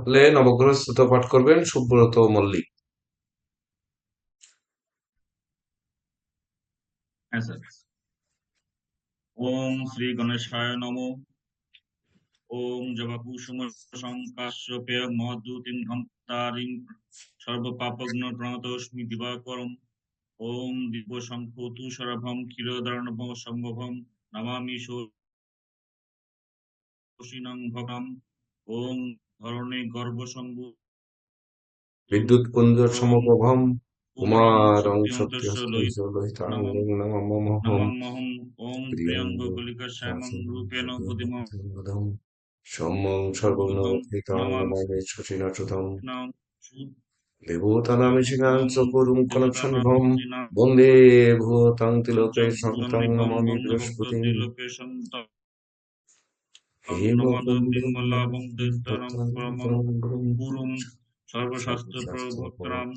তাহলে নবগ্রহ স্তোত্র পাঠ করবেন সুব্রত মল্লিক। হ্যাঁ স্যার। ওম শ্রী গণেশায় নমঃ। ওম জবাকুসুম সংকাশ্যপেয় মহদ্যুতিং হন্তারিং সর্বপাপগ্ন প্রণতোস্মি দিবাকরম। ওম দিব্য শঙ্খতু সরভম ক্ষীরোদার্ণব সম্ভবম নমামি শোষিণং ভগম। ওম ধরণে গর্ভসম্ভু বিদ্যুৎ পুঞ্জ প্রভম সমপ্রভম কুমারং কুমারং শক্তিয়ন্তস্য লোহিতানমঃ লোহিতাঙ্গমহম নমঃ। ওম প্রিয়ঙ্গ কলিকা শ্যামং রূপেণ বুধিম সম্যং ভূতং সর্বগুণাতীতাঙ্গময় শচীনচ্যুতম নমাম্যহং দেবতানামিষিকাং সুতং চকুরুং কনকশনভম দেবতানাং বন্দে ভূতাং তিলোকে শঙ্খং জনকং নমামি বঙ্গভক্ত বৃহস্পতিম ত্রিলোকে সন্তং নমাদ্যন্তিং মল্লাভং দৈত্যরং পরমং গুরুং সর্বশাস্ত্র প্রবক্তারাম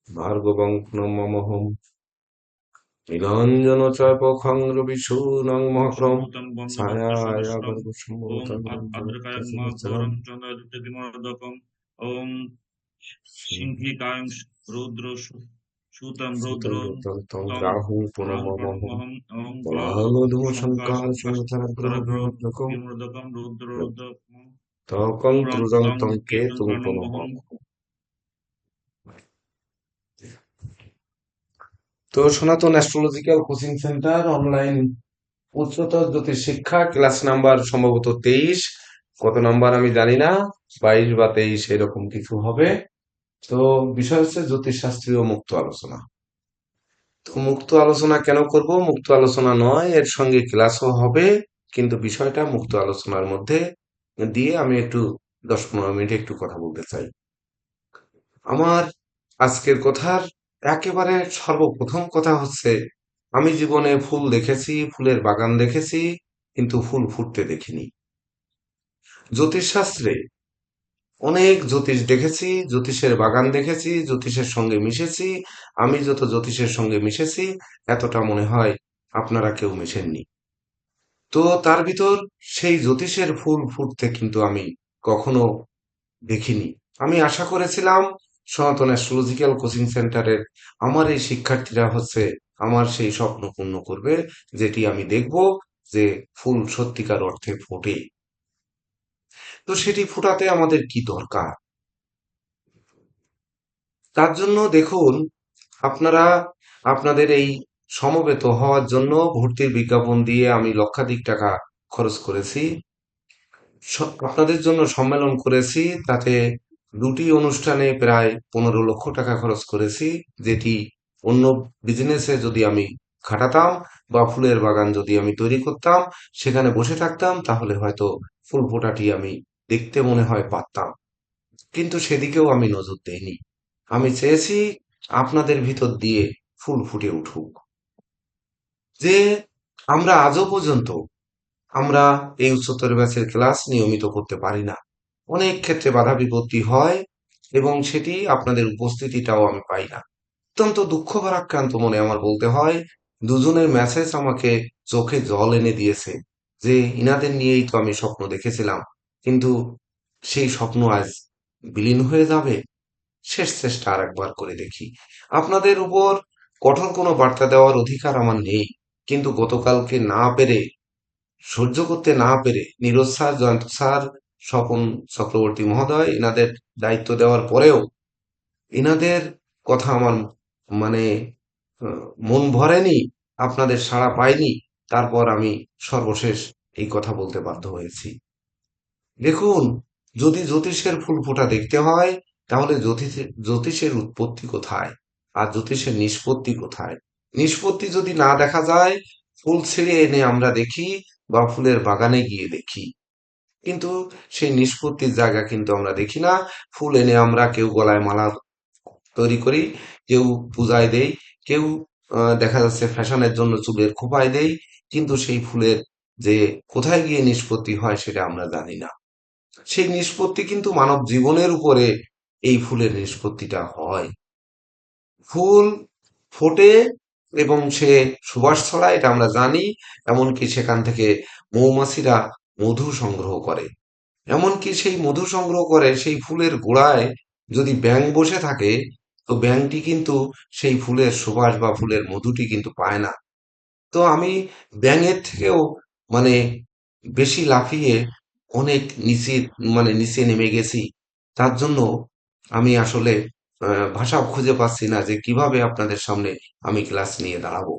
ভার্গবং নমমহম নীলাঞ্জন চাপখং রবিশূনং মহক্রম সভূতং বঙ্গভক্ত ছায়ায়া সদস্যং। ওম গর্ভসম্ভূতং আদ্রকায়ং তৎসদস্যরম মহাঘোরং চন্দ্রাদিত্যতিমর্দকম। ওম সিংহিকায়ং রৌদ্র সুতং রৌদ্র সুতং তং তং রাহুং পুনমমহম প্রণমহম। ওম বলাহনধূমশঙ্কাः শঙ্কাশং সংসারগ্রহবিমর্দকম বিমর্দকম রৌদ্রোদকম। তকং পুরং ত্রুজং তং তং কেতুং কেতুং প্রণমহম। পুনমমহম। তো সনাতন অ্যাস্ট্রোলজিক্যাল কোচিং সেন্টার অনলাইন উচ্চতর জ্যোতিষ শিক্ষা ক্লাস নাম্বার সম্ভবত 23। কত নাম্বার আমি জানি না, 22 বা 23 এরকম কিছু হবে। তো বিষয় হচ্ছে জ্যোতিষ শাস্ত্রীয় মুক্ত আলোচনা। তো মুক্ত আলোচনা কেন করব? মুক্ত আলোচনা নয়, এর সঙ্গে ক্লাসও হবে, কিন্তু বিষয়টা মুক্ত আলোচনার মধ্যে দিয়ে আমি একটু 10-15 মিনিট একটু কথা বলতে চাই। আমার আজকের কথার একেবারে সর্বপ্রথম কথা হচ্ছে, আমি জীবনে ফুল দেখেছি, ফুলের বাগান দেখেছি, কিন্তু ফুল ফুটতে দেখিনি। জ্যোতিষশাস্ত্রে অনেক জ্যোতিষ দেখেছি, জ্যোতিষের বাগান দেখেছি, জ্যোতিষের সঙ্গে মিশেছি। আমি যত জ্যোতিষের সঙ্গে মিশেছি, এতটা মনে হয় আপনারা কেউ মেশেননি। তো তার ভিতর সেই জ্যোতিষের ফুল ফুটতে কিন্তু আমি কখনো দেখিনি। আমি আশা করেছিলাম সনাতন অ্যাস্ট্রোলজিক্যাল কোচিং সেন্টারের আমার এই শিক্ষার্থীরা হচ্ছে আমার সেই স্বপ্ন পূর্ণ করবে, যেটি আমি দেখব যে ফুল সত্যিকার অর্থে ফোটে। তো সেটি ফোটাতে আমাদের কি দরকার? তার জন্য দেখুন, আপনারা আপনাদের এই সমবেত হওয়ার জন্য ভর্তির বিজ্ঞাপন দিয়ে আমি লক্ষাধিক টাকা খরচ করেছি। আপনাদের জন্য সম্মেলন করেছি, তাতে দুটি অনুষ্ঠানে প্রায় 15 লক্ষ টাকা খরচ করেছি, যেটি অন্য বিজনেসে যদি আমি খাটাতাম বা ফুলের বাগান যদি আমি তৈরি করতাম, সেখানে বসে থাকতাম, তাহলে হয়তো ফুল ফোটাটি আমি দেখতে মনে হয় পারতাম। কিন্তু সেদিকেও আমি নজর দেইনি। আমি চেয়েছি আপনাদের ভিতর দিয়ে ফুল ফুটে উঠুক। যে আমরা আজও পর্যন্ত আমরা এই উচ্চতর ব্যাচের ক্লাস নিয়মিত করতে পারি না। অনেক ক্ষেত্রে বাধা বিপত্তি হয় এবং সেটি আপনাদের উপস্থিতিটাও আমি পাই না। অত্যন্ত দুঃখ ভারাক্রান্ত মনে আমার বলতে হয়, দুজনের মেসেজ আমাকে চোখে জল এনে দিয়েছে যে ইনাদের নিয়েই তো আমি স্বপ্ন দেখেছিলাম, কিন্তু সেই স্বপ্ন আজ বিলীন হয়ে যাবে। শেষ চেষ্টা আরেকবার করে দেখি। আপনাদের উপর কঠোর কোনো বার্তা দেওয়ার অধিকার আমার নেই, কিন্তু গতকালকে না পেরে, সহ্য করতে না পেরে নীরজ স্যার, জয়ন্ত স্যার, স্বপন চক্রবর্তী মহোদয় এনাদের দায়িত্ব দেওয়ার পরেও এনাদের কথা আমার মানে মন ভরেনি, আপনাদের সাড়া পাইনি। তারপর আমি সর্বশেষ এই কথা বলতে বাধ্য হয়েছি। দেখুন, যদি জ্যোতিষের ফুল ফোটা দেখতে হয়, তাহলে জ্যোতিষের উৎপত্তি কোথায় আর জ্যোতিষের নিষ্পত্তি কোথায়? নিষ্পত্তি যদি না দেখা যায়, ফুল ছিঁড়ে এনে আমরা দেখি বা ফুলের বাগানে গিয়ে দেখি, কিন্তু সেই নিষ্পত্তির জায়গা কিন্তু আমরা দেখি না। ফুল এনে আমরা কেউ গলায় মালা তৈরি করি, কেউ পূজায় দেই, কেউ দেখা যাচ্ছে ফ্যাশনের জন্য চুলের খোঁপায় দেই, কিন্তু সেই ফুলের যে কোথায় গিয়ে নিষ্পত্তি হয় সেটা আমরা জানি না। সেই নিষ্পত্তি কিন্তু মানব জীবনের উপরে এই ফুলের নিষ্পত্তিটা হয়। ফুল ফোটে এবং সে সুবাস ছড়ায়, এটা আমরা জানি। এমনকি সেখান থেকে মৌমাছিরা মধু সংগ্রহ করে। এমনকি সেই মধু সংগ্রহ করে সেই ফুলের গোড়ায় যদি ব্যাঙ বসে থাকে, তো ব্যাঙটি কিন্তু সেই ফুলের সুবাস বা ফুলের মধুটি কিন্তু পায় না। তো আমি ব্যাঙের থেকেও মানে বেশি লাফিয়ে অনেক নিচে নিচে নেমে গেছি। তার জন্য আমি আসলে ভাষা খুঁজে পাচ্ছি না যে কিভাবে আপনাদের সামনে আমি ক্লাস নিয়ে দাঁড়াবো।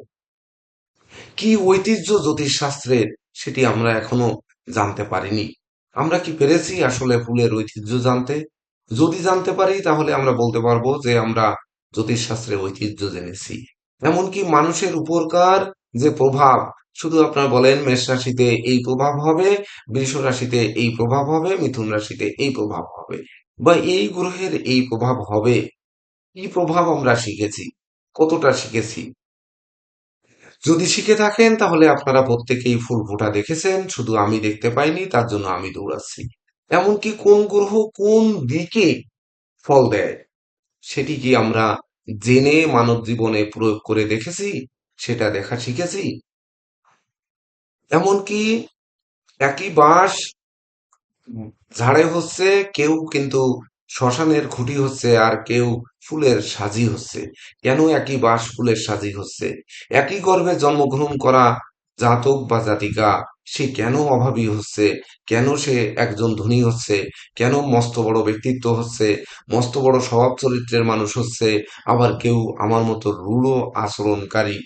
কি ঐতিহ্য জ্যোতিষশাস্ত্রের সেটি আমরা এখনো জানতে পারিনি। আমরা কি পেরেছি আসলে ফুলের ঐতিহ্য জানতে? যদি জানতে পারি তাহলে আমরা বলতে পারবো যে আমরা জ্যোতিষশাস্ত্রের ঐতিহ্য জেনেছি। এমনকি মানুষের উপরকার যে প্রভাব, শুধু আপনারা বলেন মেষ রাশিতে এই প্রভাব হবে, বৃষ রাশিতে এই প্রভাব হবে, মিথুন রাশিতে এই প্রভাব হবে, বা এই গ্রহের এই প্রভাব হবে। কি প্রভাব আমরা শিখেছি? কতটা শিখেছি? যদি শিখে থাকেন তাহলে আপনারা প্রত্যেকেই ফুল ফোটা দেখেছেন, শুধু আমি দেখতে পাইনি, তার জন্য আমি দৌড়াচ্ছি। এমনকি কোন গ্রহ কোন দিকে ফল দেয় সেটি কি আমরা জেনে মানব জীবনে প্রয়োগ করে দেখেছি? সেটা দেখা শিখেছি। এমনকি একই বাঁশ ঝাড়ে হচ্ছে, কেউ কিন্তু শ্মশানের খুঁটি হচ্ছে, আর কেউ ফুলের সাজি হচ্ছে। কেন একই বাঁশ ফুলের সাজি হচ্ছে? একই গর্ভে জন্মগ্রহণ করা জাতক বা জাতিকা সে কেন অভাবী হচ্ছে? কেন সে একজন ধনী হচ্ছে? কেন মস্ত বড় ব্যক্তিত্ব হচ্ছে, মস্ত বড় স্বভাব চরিত্রের মানুষ হচ্ছে, আবার কেউ আমার মতো রূঢ় আচরণকারী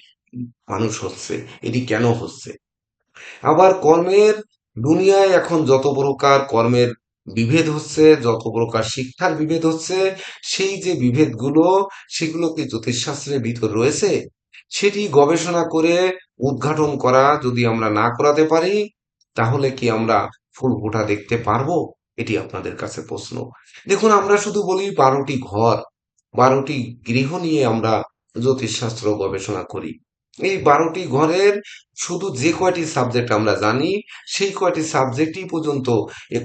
মানুষ হচ্ছে? এটি কেন হচ্ছে? আবার কর্মের দুনিয়ায় এখন যত প্রকার কর্মের বিভেদ হচ্ছে, যত প্রকার শিক্ষার বিভেদ হচ্ছে, সেই যে বিভেদগুলো, সেগুলো কি জ্যোতিষশাস্ত্রের ভিতর রয়েছে? সেটি গবেষণা করে উদ্ঘাটন করা যদি আমরা না করাতে পারি, তাহলে কি আমরা ফুল ফোটা দেখতে পারবো? এটি আপনাদের কাছে প্রশ্ন। দেখুন, আমরা শুধু বলি 12টি ঘর, 12টি গৃহ নিয়ে আমরা জ্যোতিষশাস্ত্র গবেষণা করি। এই 12টি ঘরের শুধু যে কয়টি সাবজেক্ট আমরা জানি, সেই কয়টি সাবজেক্টই পর্যন্ত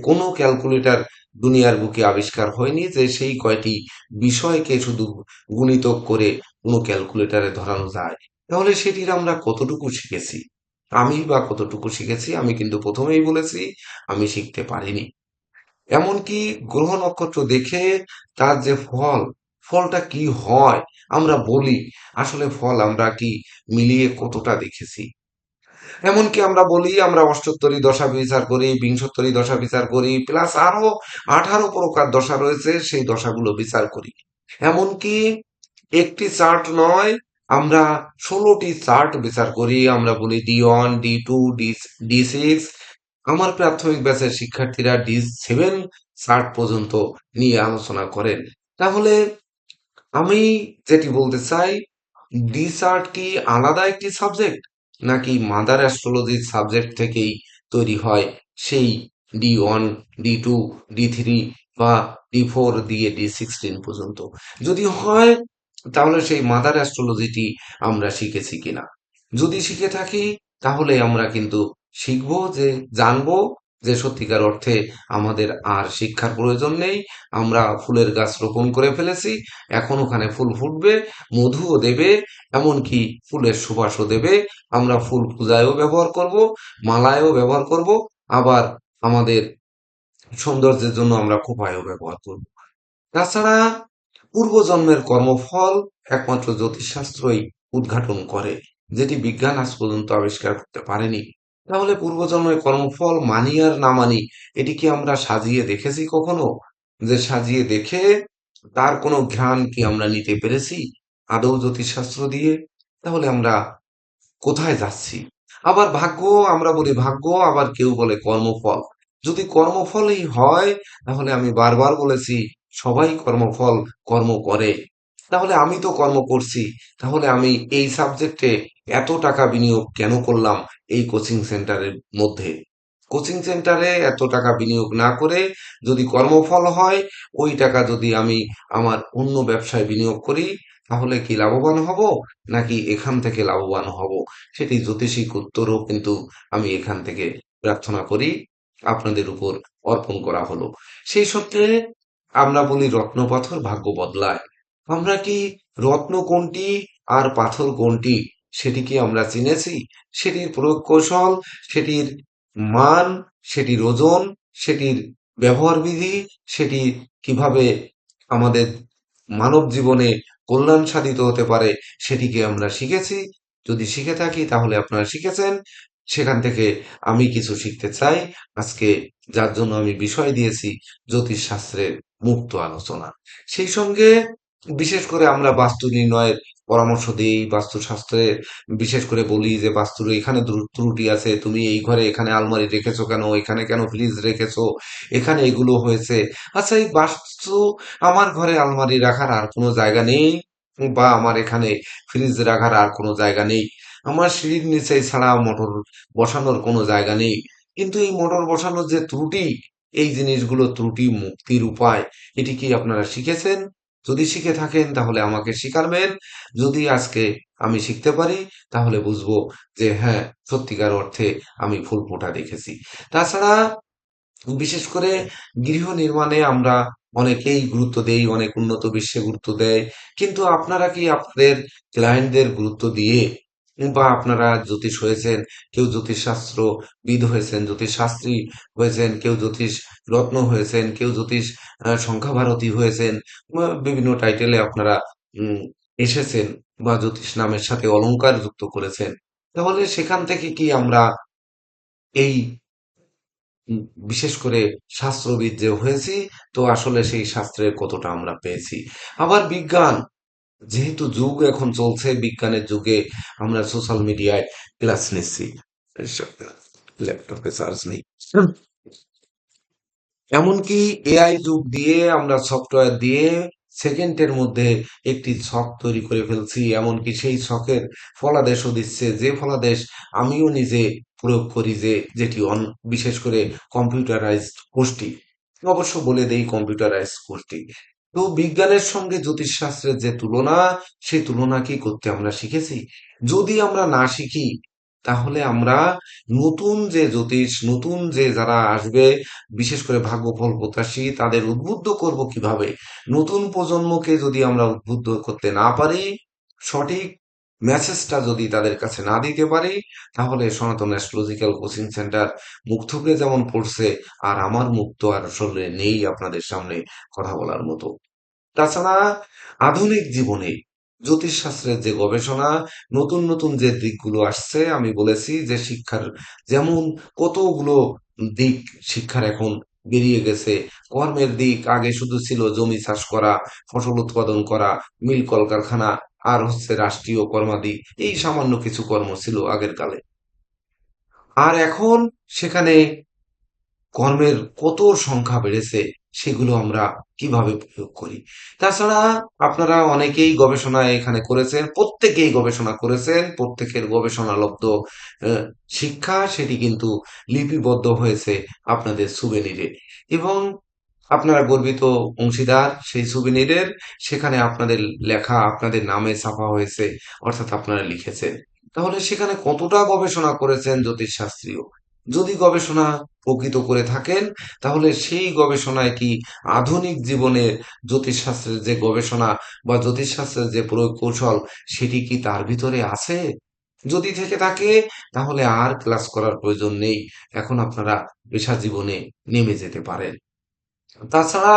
কোনো ক্যালকুলেটর দুনিয়ার বুকে আবিষ্কার হয়নি যে সেই কয়টি বিষয়কে শুধু গুণিতক করে কোনো ক্যালকুলেটরে ধরানো যায়। তাহলে সেটির আমরা কতটুকু শিখেছি? আমি বা কতটুকু শিখেছি? আমি কিন্তু প্রথমেই বলেছি আমি শিখতে পারিনি। এমনকি গ্রহ নক্ষত্র দেখে তার যে ফল, ফলটা কি হয় আমরা বলি, আসলে ফল আমরা কি মিলিয়ে কতটা দেখেছি? এমনকি আমরা বলি আমরা অষ্টোত্তরী দশা বিচার করি, বিংশোত্তরী দশা বিচার করি, প্লাস আরো 18 প্রকার দশা রয়েছে, সেই দশাগুলো বিচার করি। এমনকি একটি চার্ট নয়, আমরা 16টি চার্ট বিচার করি। আমরা বলি D1, D2, D6। আমার প্রাথমিক ব্যাচের শিক্ষার্থীরা D7 চার্ট পর্যন্ত নিয়ে আলোচনা করেন। তাহলে আমি যেটি বলতে চাই, ডি চার্ট কি আলাদা একটি সাবজেক্ট, নাকি মাদার অ্যাস্ট্রোলজির সাবজেক্ট থেকেই তৈরি হয় সেই D1, D2, D3 বা D4 দিয়ে D16 পর্যন্ত? যদি হয় তাহলে সেই মাদার অ্যাস্ট্রোলজিটি আমরা শিখেছি কিনা? যদি শিখে থাকি তাহলে আমরা কিন্তু শিখবো, যে জানবো যে সত্যিকার অর্থে আমাদের আর শিক্ষার প্রয়োজন নেই। আমরা ফুলের গাছ রোপণ করে ফেলেছি, এখন ওখানে ফুল ফুটবে, মধুও দেবে, এমনকি ফুলের সুবাসও দেবে। আমরা ফুল পূজায়ও ব্যবহার করব, মালায়ও ব্যবহার করব, আবার আমাদের সৌন্দর্যের জন্য আমরা খোঁপায়ও ব্যবহার করব। তাছাড়া পূর্বজন্মের কর্মফল একমাত্র জ্যোতিষশাস্ত্রই উদ্ঘাটন করে, যেটি বিজ্ঞান আজ পর্যন্ত আবিষ্কার করতে পারেনি। তাহলে পূর্বজন্মের কর্মফল মানি আর না মানি, এটি কি আমরা সাজিয়ে দেখেছি কখনো? যে সাজিয়ে দেখে তার কোনো ঘ্রাণ কি আমরা নিতে পেরেছি আদৌ জ্যোতিষশাস্ত্র দিয়ে? তাহলে আমরা কোথায় যাচ্ছি? আবার ভাগ্য, আমরা বলি ভাগ্য, আবার কেউ বলে কর্মফল। যদি কর্মফলই হয়, তাহলে আমি বারবার বলেছি সবাই কর্মফল কর্ম করে। তাহলে আমি তো কর্ম করছি, তাহলে আমি এই সাবজেক্টে এত টাকা বিনিয়োগ কেন করলাম এই কোচিং সেন্টারের মধ্যে? কোচিং সেন্টারে এত টাকা বিনিয়োগ না করে যদি কর্মফল হয়, ওই টাকা যদি আমি আমার অন্য ব্যবসায় বিনিয়োগ করি, তাহলে কি লাভবান হব, নাকি এখান থেকে লাভবান হব? সেটি জ্যোতিষিক উত্তরও কিন্তু আমি এখান থেকে প্রার্থনা করি, আপনাদের উপর অর্পণ করা হলো। সেই সূত্রে আমরা বলি রত্ন পাথর ভাগ্য বদলায়। আমরা কি রত্ন কোনটি আর পাথর কোনটি সেটি কি আমরা চিনেছি? সেটির প্রয়োগ কৌশল, সেটির মান, সেটির ওজন, সেটির ব্যবহার বিধি সেটি কিভাবে আমাদের মানব জীবনে কল্যাণ সাধিত হতে পারে সেটিকে আমরা শিখেছি। যদি শিখে থাকি তাহলে আপনারা শিখেছেন। সেখান থেকে আমি কিছু শিখতে চাই। আজকে যার জন্য আমি বিষয় দিয়েছি জ্যোতিষশাস্ত্রের মুক্ত আলোচনা। সেই সঙ্গে বিশেষ করে আমরা বাস্তু নির্ণয়ের পরামর্শ দিই। বাস্তুশাস্ত্রে বিশেষ করে বলি যে বাস্তুর এখানে ত্রুটি আছে, তুমি এই ঘরে এখানে আলমারি রেখেছো কেন, এখানে কেন ফ্রিজ রেখেছো, এখানে এগুলো হয়েছে। আচ্ছা, এই বাস্তু আমার ঘরে আলমারি রাখার আর কোনো জায়গা নেই, বা আমার এখানে ফ্রিজ রাখার আর কোনো জায়গা নেই, আমার সিঁড়ির নিচে ছাড়া মোটর বসানোর কোনো জায়গা নেই, কিন্তু এই মোটর বসানোর যে ত্রুটি, এই জিনিসগুলো ত্রুটি মুক্তির উপায়, এটি কি আপনারা শিখেছেন? যদি শিখে থাকেন তাহলে আমাকে শিখাবেন। যদি আজকে আমি শিখতে পারি তাহলে বুঝবো যে হ্যাঁ, সত্যিকার অর্থে আমি ফুল ফোটা দেখেছি। তাছাড়া বিশেষ করে গৃহ নির্মাণে আমরা অনেকেই গুরুত্ব দেই, অনেক উন্নত বিশ্বে গুরুত্ব দেয়, কিন্তু আপনারা কি আপনাদের ক্লায়েন্টদের গুরুত্ব দিয়ে, বা আপনারা জ্যোতিষ হয়েছেন, কেউ জ্যোতিষশাস্ত্র বিদ হয়েছেন, জ্যোতিষ শাস্ত্রী হয়েছেন, কেউ জ্যোতিষ রত্ন হয়েছেন, কেউ জ্যোতিষ সংখ্যাভারতী হয়েছেন, বা বিভিন্ন টাইটেলে আপনারা উম, এসেছেন, বা জ্যোতিষ নামের সাথে অলংকার যুক্ত করেছেন, তাহলে সেখান থেকে কি আমরা এই উম, বিশেষ করে শাস্ত্রবিদ যে হয়েছি, তো আসলে সেই শাস্ত্রের কতটা আমরা পেয়েছি? আবার বিজ্ঞান, যেহেতু যুগ এখন চলছে বিজ্ঞানের যুগে, আমরা সোশ্যাল মিডিয়ায় ক্লাস নিচ্ছি, ল্যাপটপে চার্জ নেই, এমনকি এআই যুগ দিয়ে আমরা সফটওয়্যার দিয়ে সেকেন্ডের মধ্যে একটি ছক তৈরি করে ফেলছি, এমনকি সেই ছকের ফলাদেশও দিচ্ছে, যে ফলাদেশ আমিও নিজে প্রয়োগ করি, যেটি বিশেষ করে কম্পিউটারাইজড গোষ্ঠী, অবশ্য বলে দেই কম্পিউটারাইজড গোষ্ঠী। তো বিজ্ঞানের সঙ্গে জ্যোতিষশাস্ত্রের যে তুলনা, সেই তুলনা কি করতে আমরা শিখেছি? যদি আমরা না শিখি তাহলে আমরা নতুন যে জ্যোতিষ, নতুন যে যারা আসবে, বিশেষ করে ভাগ্যফল প্রত্যাশী, তাদের উদ্বুদ্ধ করব কিভাবে? নতুন প্রজন্মকে যদি আমরা উদ্বুদ্ধ করতে না পারি, সঠিক মেসেজটা যদি তাদের কাছে না দিতে পারি, তাহলে সনাতন অ্যাস্ট্রোলজিক্যাল কোচিং সেন্টার মুখ থুবড়ে যেমন পড়ছে, আর আমার মুখ তো আর আসলে নেই আপনাদের সামনে কথা বলার মতো। তাছাড়া আধুনিক জীবনে জ্যোতিষশাস্ত্রের যে গবেষণা, নতুন নতুন যে দিকগুলো আসছে, আমি বলেছি যে শিক্ষার যেমন কতগুলো দিক শিক্ষার এখন বেরিয়ে গেছে। কর্মের দিক আগে শুধু ছিল জমি চাষ করা, ফসল উৎপাদন করা, মিল কলকারখানা, আর হচ্ছে রাষ্ট্রীয় কর্মাদি, এই সামান্য কিছু কর্ম ছিল আগের কালে। আর এখন সেখানে কর্মের কত সংখ্যা বেড়েছে, সেগুলো আমরা কিভাবে প্রয়োগ করি? তাছাড়া আপনারা অনেকেই গবেষণা এখানে করেছেন, প্রত্যেকেই গবেষণা করেছেন, প্রত্যেকের গবেষণালব্ধ আহ, শিক্ষা সেটি কিন্তু লিপিবদ্ধ হয়েছে আপনাদের সুবেনিরে, এবং আপনারা গর্বিত অংশীদার সেই সুবিনিরের। সেখানে আপনাদের লেখা আপনাদের নামে ছাপা হয়েছে, অর্থাৎ আপনারা লিখেছেন। তাহলে সেখানে কতটা গবেষণা করেছেন জ্যোতিষশাস্ত্রীয়? যদি গবেষণা প্রকৃত করে থাকেন, তাহলে সেই গবেষণায় কি আধুনিক জীবনে জ্যোতিষশাস্ত্রের যে গবেষণা বা জ্যোতিষশাস্ত্রের যে প্রয়োগ কৌশল, সেটি কি তার ভিতরে আছে? যদি থেকে থাকে তাহলে আর ক্লাস করার প্রয়োজন নেই, এখন আপনারা পেশা জীবনে নেমে যেতে পারেন। তাছাড়া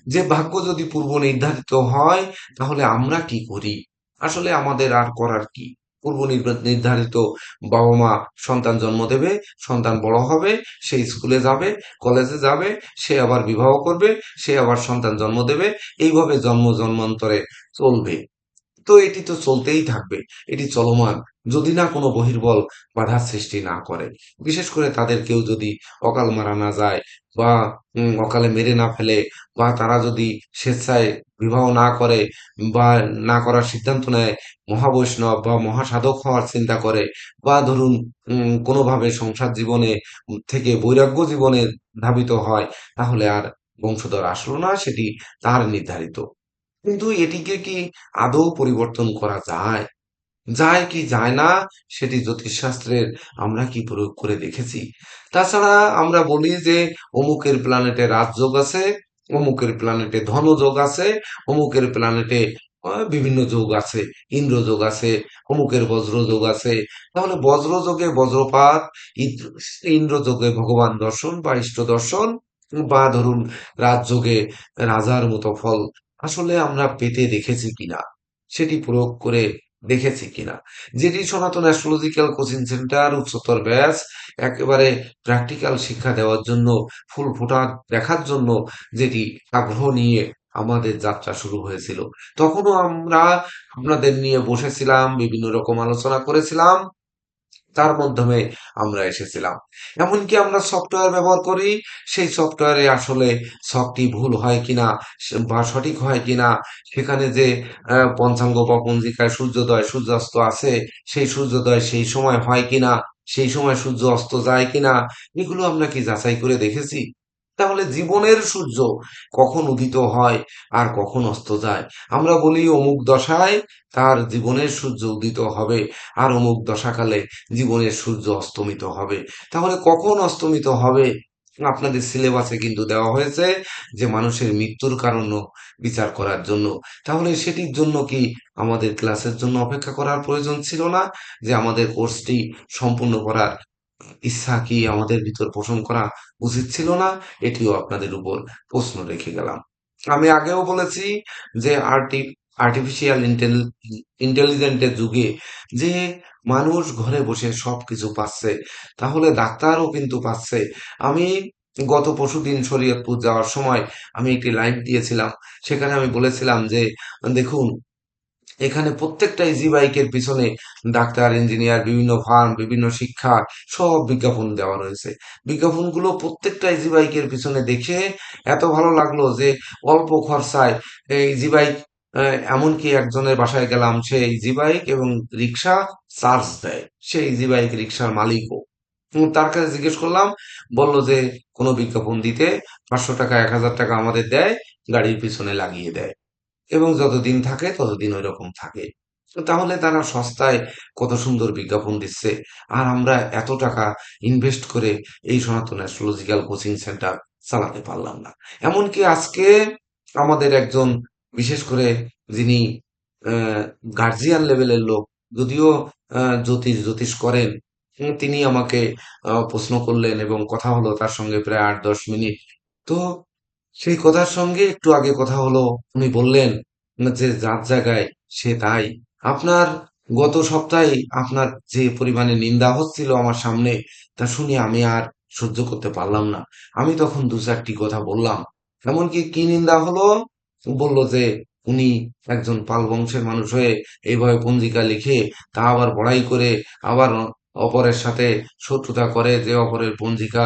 যে ভাগ্য যদি পূর্ব নির্ধারিত হয়, তাহলে আমরা কি করি? আসলে আমাদের আর করার কি? পূর্ব নির্ধারিত, বাবা মা সন্তান জন্ম দেবে, সন্তান বড় হবে, সে স্কুলে যাবে, কলেজে যাবে, সে আবার বিবাহ করবে, সে আবার সন্তান জন্ম দেবে, এইভাবে জন্ম জন্মান্তরে চলবে। তো এটি তো চলতেই থাকবে, এটি চলমান, যদি না কোনো বহির্বল বাধার সৃষ্টি না করে। বিশেষ করে তাদের কেউ যদি অকাল মারা না যায়, বা অকালে মেরে না ফেলে, বা তারা যদি স্বেচ্ছায় বিবাহ না করে, বা না করার সিদ্ধান্ত নেয়, মহাবৈষ্ণব বা মহাসাধক হওয়ার চিন্তা করে, বা ধরুন কোনোভাবে সংসার জীবনে থেকে বৈরাগ্য জীবনে ধাবিত হয়, তাহলে আর বংশধর আসলো না, সেটি তার নির্ধারিত। কিন্তু এটিকে কি আদৌ পরিবর্তন করা যায়? যায় কি যায় না, সেটি জ্যোতিষশাস্ত্রের আমরা কি প্রয়োগ করে দেখেছি? তাছাড়া আমরা বলি যে অমুকের প্ল্যানেটে রাজযোগ আছে, অমুকের প্ল্যানেটে ধনযোগ আছে, অমুকের প্ল্যানেটে বিভিন্ন যোগ আছে, ইন্দ্রযোগ আছে, অমুকের বজ্রযোগ আছে। তাহলে বজ্রযোগে বজ্রপাত, ইন্দ্রযোগে ভগবান দর্শন বা ইষ্ট দর্শন, বা ধরুন রাজযোগে রাজার মতো ফল আসলে আমরা পেতে দেখেছি কিনা, সেটি প্রয়োগ করে দেখেছি কিনা। যেটি সনাতন অ্যাস্ট্রোলজিক্যাল কোচিং সেন্টার উচ্চতর ব্যাচ একেবারে প্র্যাকটিক্যাল শিক্ষা দেওয়ার জন্য, ফুল ফোটা দেখার জন্য যেটি আগ্রহ নিয়ে আমাদের যাত্রা শুরু হয়েছিল, তখনও আমরা আপনাদের নিয়ে বসেছিলাম, বিভিন্ন রকম আলোচনা করেছিলাম, তার মাধ্যমে আমরা এসেছিলাম। এমনকি আমরা সফটওয়্যার ব্যবহার করি, সেই সফটওয়্যারে আসলে সবটি ভুল হয় কিনা বা সঠিক হয় কিনা, সেখানে যে পঞ্চাঙ্গ বা পঞ্জিকায় সূর্যোদয় সূর্যাস্ত আছে, সেই সূর্যোদয় সেই সময় হয় কিনা, সেই সময় সূর্য অস্ত যায় কিনা, এগুলো আমরা কি যাচাই করে দেখেছি? তাহলে জীবনের সূর্য কখন উদিত হয় আর কখন অস্ত যায়, আমরা বলি অমুক দশায় তার জীবনের সূর্য উদিত হবে, আর অমুক দশাকালে জীবনের সূর্য অস্তমিত হবে। তাহলে কখন অস্তমিত হবে? আপনাদের সিলেবাসে কিন্তু দেওয়া হয়েছে যে মানুষের মৃত্যুর কারণও বিচার করার জন্য। তাহলে সেটির জন্য কি আমাদের ক্লাসের জন্য অপেক্ষা করার প্রয়োজন ছিল না? যে আমাদের কোর্সটি সম্পূর্ণ করার ইচ্ছা কি আমাদের ভিতর পোষণ করা উচিত ছিল না? এটিও আপনাদের উপর প্রশ্ন রেখে গেলাম। আমি আগেও বলেছি যে আর্টিফিশিয়াল ইন্টেলিজেন্টের যুগে যে মানুষ ঘরে বসে সবকিছু পাচ্ছে, তাহলে ডাক্তারও কিন্তু পাচ্ছে। আমি গত পরশুদিন শরীয়তপুর যাওয়ার সময় আমি একটি লাইভ দিয়েছিলাম, সেখানে আমি বলেছিলাম যে দেখুন, এখানে প্রত্যেকটা ইজি বাইকের পিছনে ডাক্তার, ইঞ্জিনিয়ার, বিভিন্ন ফার্ম, বিভিন্ন শিক্ষা, সব বিজ্ঞাপন দেওয়া রয়েছে। বিজ্ঞাপনগুলো প্রত্যেকটা ইজি বাইকের পিছনে দেখে এত ভালো লাগলো যে অল্প খরচায় এই ইজি বাইক, এমনকি একজনের বাসায় গেলাম, সে ইজি বাইক এবং রিক্সা চার্জ দেয়, সে ইজি বাইক রিক্সার মালিকও। তার কাছে জিজ্ঞেস করলাম, বলল যে কোনো বিজ্ঞাপন দিতে 500 টাকা 1000 টাকা আমাদের দেয়, গাড়ির পিছনে লাগিয়ে দেয়, এবং যতদিন থাকে ততদিন ওইরকম থাকে। তো তাহলে তারা সস্তায় কত সুন্দর বিজ্ঞাপন দিচ্ছে, আর আমরা এত টাকা ইনভেস্ট করে এই সনাতন অ্যাস্ট্রোলজিক্যাল কোচিং সেন্টার চালাতে পারলাম না। এমনকি আজকে আমাদের একজন, বিশেষ করে যিনি গার্জিয়ান লেভেলের লোক, যদিও জ্যোতিষ করেন, তিনি আমাকে প্রশ্ন করলেন এবং কথা হলো তার সঙ্গে প্রায় 8-10 মিনিট। তো সেই কথার সঙ্গে একটু আগে কথা হলো, উনি বললেন যে যার জায়গায় সে তাই। আপনার গত সপ্তাহে আপনার যে পরিমাণে নিন্দা হচ্ছিল আমার সামনে, তা শুনে আমি আর সহ্য করতে পারলাম না। আমি তখন দু চারটি কথা বললাম। এমনকি কি নিন্দা হলো? বলল যে উনি একজন পাল বংশের মানুষ হয়ে এইভাবে পঞ্জিকা লিখে, তা আবার বড়াই করে, আবার অপরের সাথে শত্রুতা করে যে অপরের পঞ্জিকা,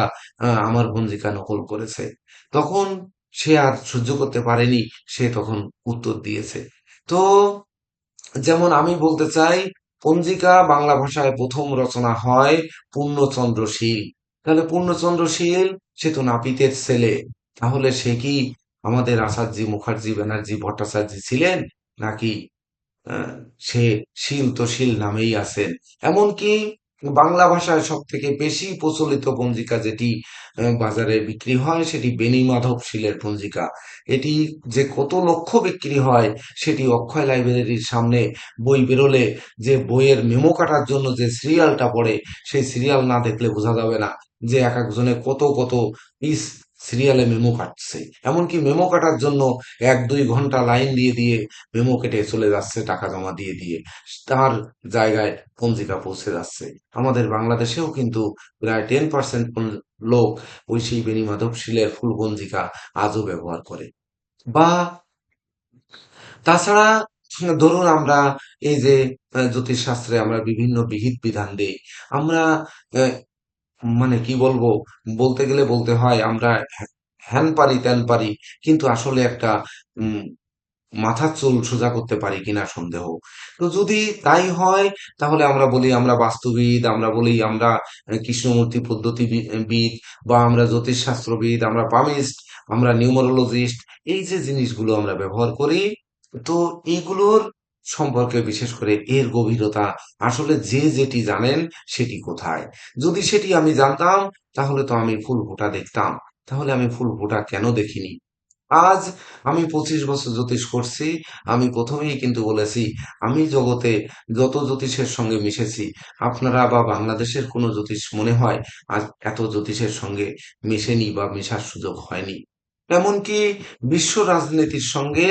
আমার পঞ্জিকা নকল করেছে। তখন সে আর সহ্য করতে পারেনি, সে তখন উত্তর দিয়েছে। তো যেমন আমি বলতে চাই, পঞ্জিকা বাংলা ভাষায় প্রথম রচনা হয় পূর্ণচন্দ্র শীল। তাহলে পূর্ণচন্দ্র শীল, সে তো নাপিতের ছেলে। তাহলে সে কি আমাদের আচার্য মুখার্জি ব্যানার্জি ভট্টাচার্য ছিলেন, নাকি আহ, সে শীল তো শীল নামেই আছেন? এমনকি বাংলা ভাষায় সব থেকে বেশি প্রচলিত পঞ্জিকা যেটি বাজারে বিক্রি হয়, সেটি বেনি মাধব শীলের পঞ্জিকা। এটি যে কত লক্ষ বিক্রি হয়, সেটি অক্ষয় লাইব্রেরির সামনে বই বেরোলে যে বইয়ের মেমো কাটার জন্য যে সিরিয়ালটা পড়ে, সেই সিরিয়াল না দেখলে বোঝা যাবে না যে এক একজনে কত কত পিস সিরিয়ালে মেমো কাটছে। এমনকি মেমো কাটার জন্য 1-2 ঘন্টা লাইন দিয়ে দিয়ে মেমো কেটে চলে যাচ্ছে টাকা জমা দিয়ে দিয়ে, তার জায়গায় পঞ্জিকা পৌঁছে যাচ্ছে। আমাদের বাংলাদেশেও কিন্তু প্রায় 10% লোক ওই সেই বেণী মাধব শীলের ফুল পঞ্জিকা আজও ব্যবহার করে। বা তাছাড়া ধরুন আমরা এই যে জ্যোতিষ শাস্ত্রে আমরা বিভিন্ন বিহিত বিধান দেই, আমরা আহ, মানে কি বলবো, বলতে গেলে বলতে হয় আমরা হ্যান পারি ত্যান পারি, কিন্তু আসলে একটা উম মাথার চুল সোজা করতে পারি কিনা সন্দেহ। তো যদি তাই হয়, তাহলে আমরা বলি আমরা বাস্তুবিদ, আমরা বলি আমরা কৃষ্ণমূর্তি পদ্ধতিবিদ, বা আমরা জ্যোতিষশাস্ত্রবিদ, আমরা পামিস্ট, আমরা নিউমারোলজিস্ট, এই যে জিনিসগুলো আমরা ব্যবহার করি, তো এইগুলোর সম্পর্কে, বিশেষ করে এর গভীরতা, আসলে যে যেটি জানেন সেটি কোথায়? যদি সেটি আমি জানতাম, তাহলে তো আমি ফুল ফোটা দেখতাম। তাহলে আমি ফুল ফোটা কেন দেখিনি? আজ আমি 25 বছর জ্যোতিষ করছি। আমি প্রথমেই কিন্তু বলেছি, আমি জগতে যত জ্যোতিষের সঙ্গে মিশেছি, আপনারা বা বাংলাদেশের কোনো জ্যোতিষ মনে হয় আজ এত জ্যোতিষের সঙ্গে মেশেনি বা মেশার সুযোগ হয়নি। এমনকি বিশ্ব রাজনীতির সঙ্গে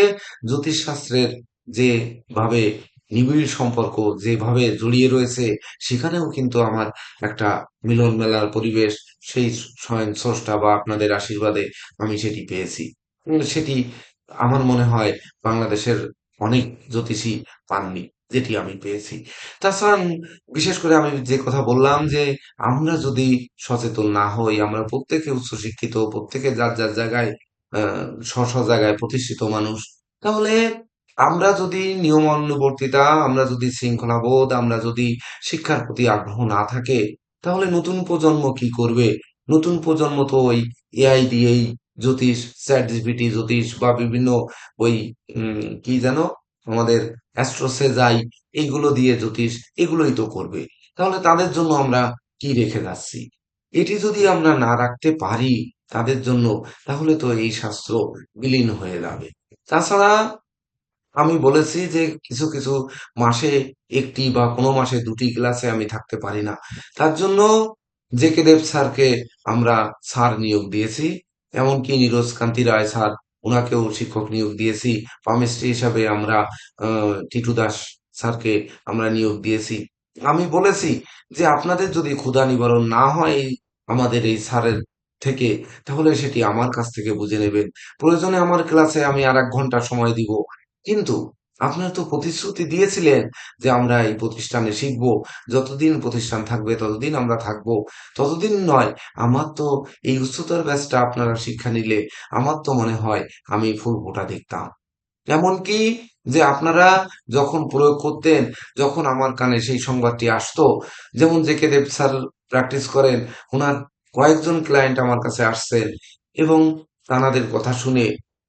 জ্যোতিষশাস্ত্রের যেভাবে নিবিড় সম্পর্ক যেভাবে জড়িয়ে রয়েছে, সেখানেও কিন্তু আমার একটা মিলন মেলার পরিবেশ সেই স্বয়ং স্রষ্টা বা আপনাদের আশীর্বাদে আমি সেটি পেয়েছি। সেটি আমার মনে হয় বাংলাদেশের অনেক জ্যোতিষী পাননি, যেটি আমি পেয়েছি। তাছাড়া বিশেষ করে আমি যে কথা বললাম যে আমরা যদি সচেতন না হই, আমরা প্রত্যেকে উচ্চশিক্ষিত, প্রত্যেকে যার যার জায়গায় স্ব জায়গায় প্রতিষ্ঠিত মানুষ, তাহলে আমরা যদি নিয়মানুবর্তিতা, আমরা যদি শৃঙ্খলাবোধ, আমরা যদি শিক্ষার প্রতি আগ্রহ না থাকে, তাহলে নতুন প্রজন্ম কি করবে? নতুন প্রজন্ম তো ওই এআই দিয়েই জ্যোতিষ, চ্যাট জিপিটি জ্যোতিষ বা বিভিন্ন ওই কি যেন আমাদের অ্যাস্ট্রোসেজাই এইগুলো দিয়ে জ্যোতিষ এগুলোই তো করবে। তাহলে তাদের জন্য আমরা কি রেখে যাচ্ছি? এটি যদি আমরা না রাখতে পারি তাদের জন্য, তাহলে তো এই শাস্ত্র বিলীন হয়ে যাবে। তাছাড়া আমি বলেছি যে কিছু কিছু মাসে একটি বা কোনো মাসে দুটি ক্লাসে আমি থাকতে পারি না। তার জন্য জেকে দেব স্যারকে আমরা স্যার নিয়োগ দিয়েছি। এমনকি নীরজ কান্তি রায় স্যার, ওনাকেও শিক্ষক নিয়োগ দিয়েছি। পামিস্ট্রি হিসাবে আমরা টিটু দাস স্যারকে আমরা নিয়োগ দিয়েছি। আমি বলেছি যে আপনাদের যদি ক্ষুধা নিবারণ না হয় আমাদের এই স্যারের থেকে, তাহলে সেটি আমার কাছ থেকে বুঝে নেবেন। প্রয়োজনে আমার ক্লাসে আমি আর 1 ঘন্টা সময় দিব। কিন্তু আপনারা তো প্রতিশ্রুতি দিয়েছিলেন যে আমরা এই প্রতিষ্ঠানে শিখবো, যতদিন প্রতিষ্ঠান থাকবে ততদিন আমরা থাকবো। ততদিন নয়, আমার তো এই উচ্চতর ব্যাচটা আপনারা শিক্ষা নিলে আমার তো মনে হয় আমি ফুল ফোটা দেখতাম। এমনকি যে আপনারা যখন প্রয়োগ করতেন, যখন আমার কানে সেই সংবাদটি আসতো, যেমন জেকে দেব স্যার প্র্যাকটিস করেন, ওনার কয়েকজন ক্লায়েন্ট আমার কাছে আসছেন এবং তানাদের কথা শুনে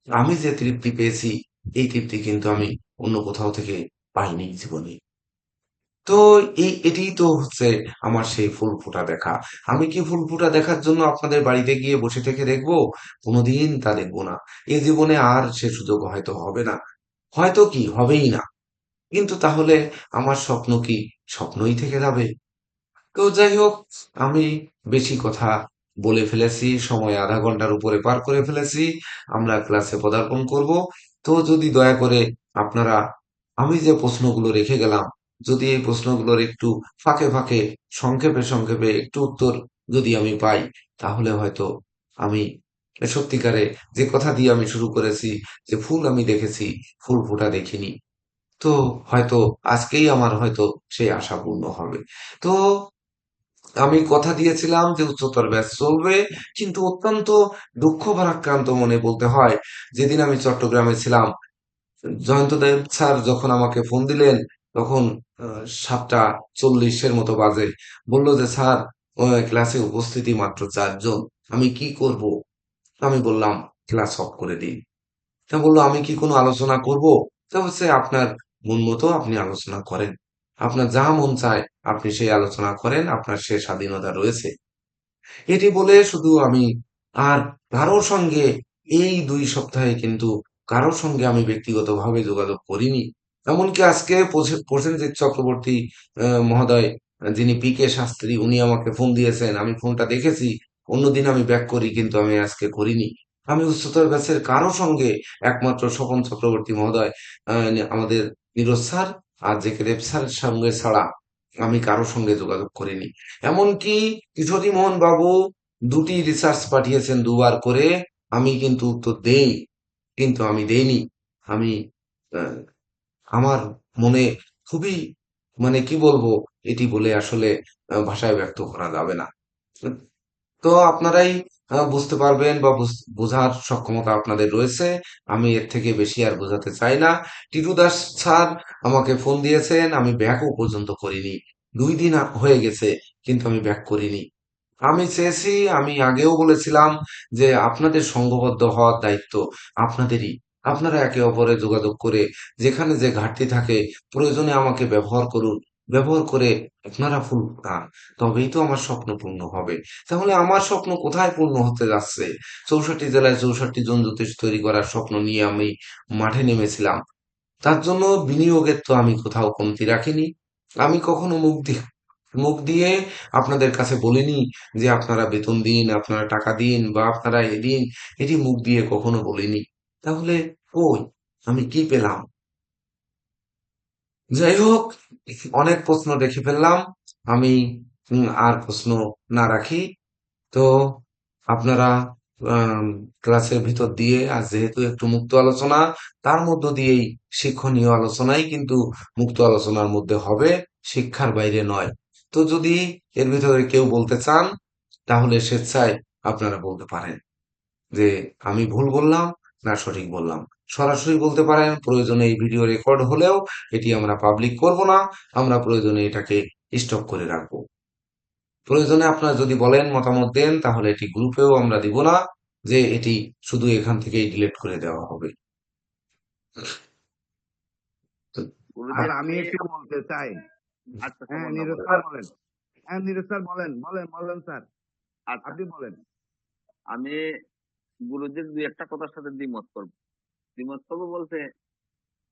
আমি যে তৃপ্তি পেয়েছি, এই তৃপ্তি কিন্তু আমি অন্য কোথাও থেকে পাইনি জীবনে। তো এটিই তো হচ্ছে আমার সেই ফুল ফোটা দেখা। আমি কি ফুল ফোটা দেখার জন্য আপনাদের বাড়িতে গিয়ে বসে থেকে দেখবো? কোনোদিন তা দেখবো না। এ জীবনে আর সে সুযোগ হয়তো হবে না। হয়তো কি হবেই না। কিন্তু তাহলে আমার স্বপ্ন কি স্বপ্নই থেকে যাবে? তো যাই হোক, আমি বেশি কথা বলে ফেলেছি, সময় আধা ঘন্টার উপরে পার করে ফেলেছি। আমরা ক্লাসে পদার্পণ করব। তো যদি দয়া করে আপনারা আমি যে প্রশ্নগুলো রেখে গেলাম, যদি এই প্রশ্নগুলোর একটু ফাঁকে ফাঁকে সংক্ষেপে সংক্ষেপে একটু উত্তর যদি আমি পাই, তাহলে হয়তো আমি সত্যিকারে যে কথা দিয়ে আমি শুরু করেছি যে ফুল আমি দেখেছি, ফুল ফোটা দেখিনি, তো হয়তো আজকেই আমার হয়তো সেই আশা পূর্ণ হবে। তো আমি কথা দিয়েছিলাম যে উচ্চতর ব্যাচ চলবে, কিন্তু অত্যন্ত দুঃখ ভারাক্রান্ত মনে বলতে হয়, যেদিন আমি চট্টগ্রামে ছিলাম, জয়ন্ত দেব স্যার যখন আমাকে ফোন দিলেন, তখন 7:40 মতো বাজে। বলল যে স্যার, ক্লাসে উপস্থিতি মাত্র 4 জন, আমি কি করব? আমি বললাম ক্লাস অফ করে দিন। তা বলল আমি কি কোনো আলোচনা করব? তা হচ্ছে আপনার মন মতো আপনি আলোচনা করেন, আপনার যা মন চায় আপনি সেই আলোচনা করেন, আপনার সে স্বাধীনতা রয়েছে। এটি বলে শুধু আমি আর কারোর সঙ্গে এই 2 সপ্তাহে কিন্তু কারোর সঙ্গে আমি ব্যক্তিগতভাবে যোগাযোগ করিনি। এমনকি আজকে প্রসেনজিৎ চক্রবর্তী মহোদয়, যিনি পিকে শাস্ত্রী, উনি আমাকে ফোন দিয়েছেন, আমি ফোনটা দেখেছি। অন্যদিন আমি ব্যাক করি, কিন্তু আমি আজকে করিনি। আমি উচ্চতর ব্যাচের কারো সঙ্গে, একমাত্র স্বপন চক্রবর্তী মহোদয়, আমাদের নীরজ স্যার আর জেকে দেব স্যারের সঙ্গে ছাড়া আমি কারো সঙ্গে যোগাযোগ করিনি। এমনকি কিশোরী মোহন বাবু দুটি রিসার্চ পাঠিয়েছেন 2 বার করে, আমি কিন্তু উত্তর দেই, কিন্তু আমি দেইনি। আমি আহ, আমার মনে খুবই, মানে কি বলবো, এটি বলে আসলে ভাষায় ব্যক্ত করা যাবে না। তো আপনারাই বুঝতে পারবেন বা বোঝার সক্ষমতা আপনাদের রয়েছে। আমি এর থেকে বেশি আর বোঝাতে চাই না। টিটু দাস স্যার আমাকে ফোন দিয়েছেন, আমি ব্যাকও পর্যন্ত করিনি। 2 দিন হয়ে গেছে, কিন্তু আমি ব্যাক করিনি। আমি চেয়েছি, আমি আগেও বলেছিলাম যে আপনাদের সংঘবদ্ধ হওয়ার দায়িত্ব আপনাদেরই। আপনারা একে অপরে যোগাযোগ করে যেখানে যে ঘাটতি থাকে প্রয়োজনে আমাকে ব্যবহার করুন। ব্যবহার করে আপনারা ফুল ফোটান, তবেই তো আমার স্বপ্ন পূর্ণ হবে। তাহলে আমার স্বপ্ন কোথায় পূর্ণ হতে যাচ্ছে? 64 জেলায় 64 জন জ্যোতিষ তৈরি করার স্বপ্ন নিয়ে আমি মাঠে নেমেছিলাম। তার জন্য বিনিয়োগের তো আমি কোথাও কমতি রাখিনি। আমি কখনো মুখ দিয়ে আপনাদের কাছে বলিনি যে আপনারা বেতন দিন, আপনারা টাকা দিন বা আপনারা এ দিন, এটি মুখ দিয়ে কখনো বলিনি। তাহলে কই আমি কি পেলাম? যাই হোক, অনেক প্রশ্ন রেখে ফেললাম। আমি আর প্রশ্ন না রাখি। তো আপনারা আম, ক্লাসের ভিতর দিয়ে আজ যেহেতু একটু মুক্ত আলোচনা, তার মধ্য দিয়েই শিক্ষণীয় আলোচনাই কিন্তু মুক্ত আলোচনার মধ্যে হবে, শিক্ষার বাইরে নয়। তো যদি এর ভিতরে কেউ বলতে চান, তাহলে স্বেচ্ছায় আপনারা বলতে পারেন যে আমি ভুল বললাম না সঠিক বললাম। সরাসরি বলতে পারেন, প্রয়োজনে এই ভিডিও রেকর্ড হলেও এটি আমরা পাবলিক করব না, আমরা প্রয়োজনে এটাকে স্টপ করে রাখবো। প্রয়োজনে আপনারা যদি বলেন, মতামত দেন, তাহলে এটি গ্রুপেও আমরা দিব না যে এটি শুধু এখান থেকেই ডিলিট করে দেওয়া হবে। তো গুরুজি স্যার আমি আমি একটু বলতে চাই। আচ্ছা হ্যাঁ সুবর্ণ নীরজ বলেন। স্যার বলেন। হ্যাঁ নীরজ স্যার বলেন বলেন স্যার, আচ্ছা আপনি বলেন। আমি গুরুজির দুই একটা কথার সাথে দ্বিমত করবো বলতে,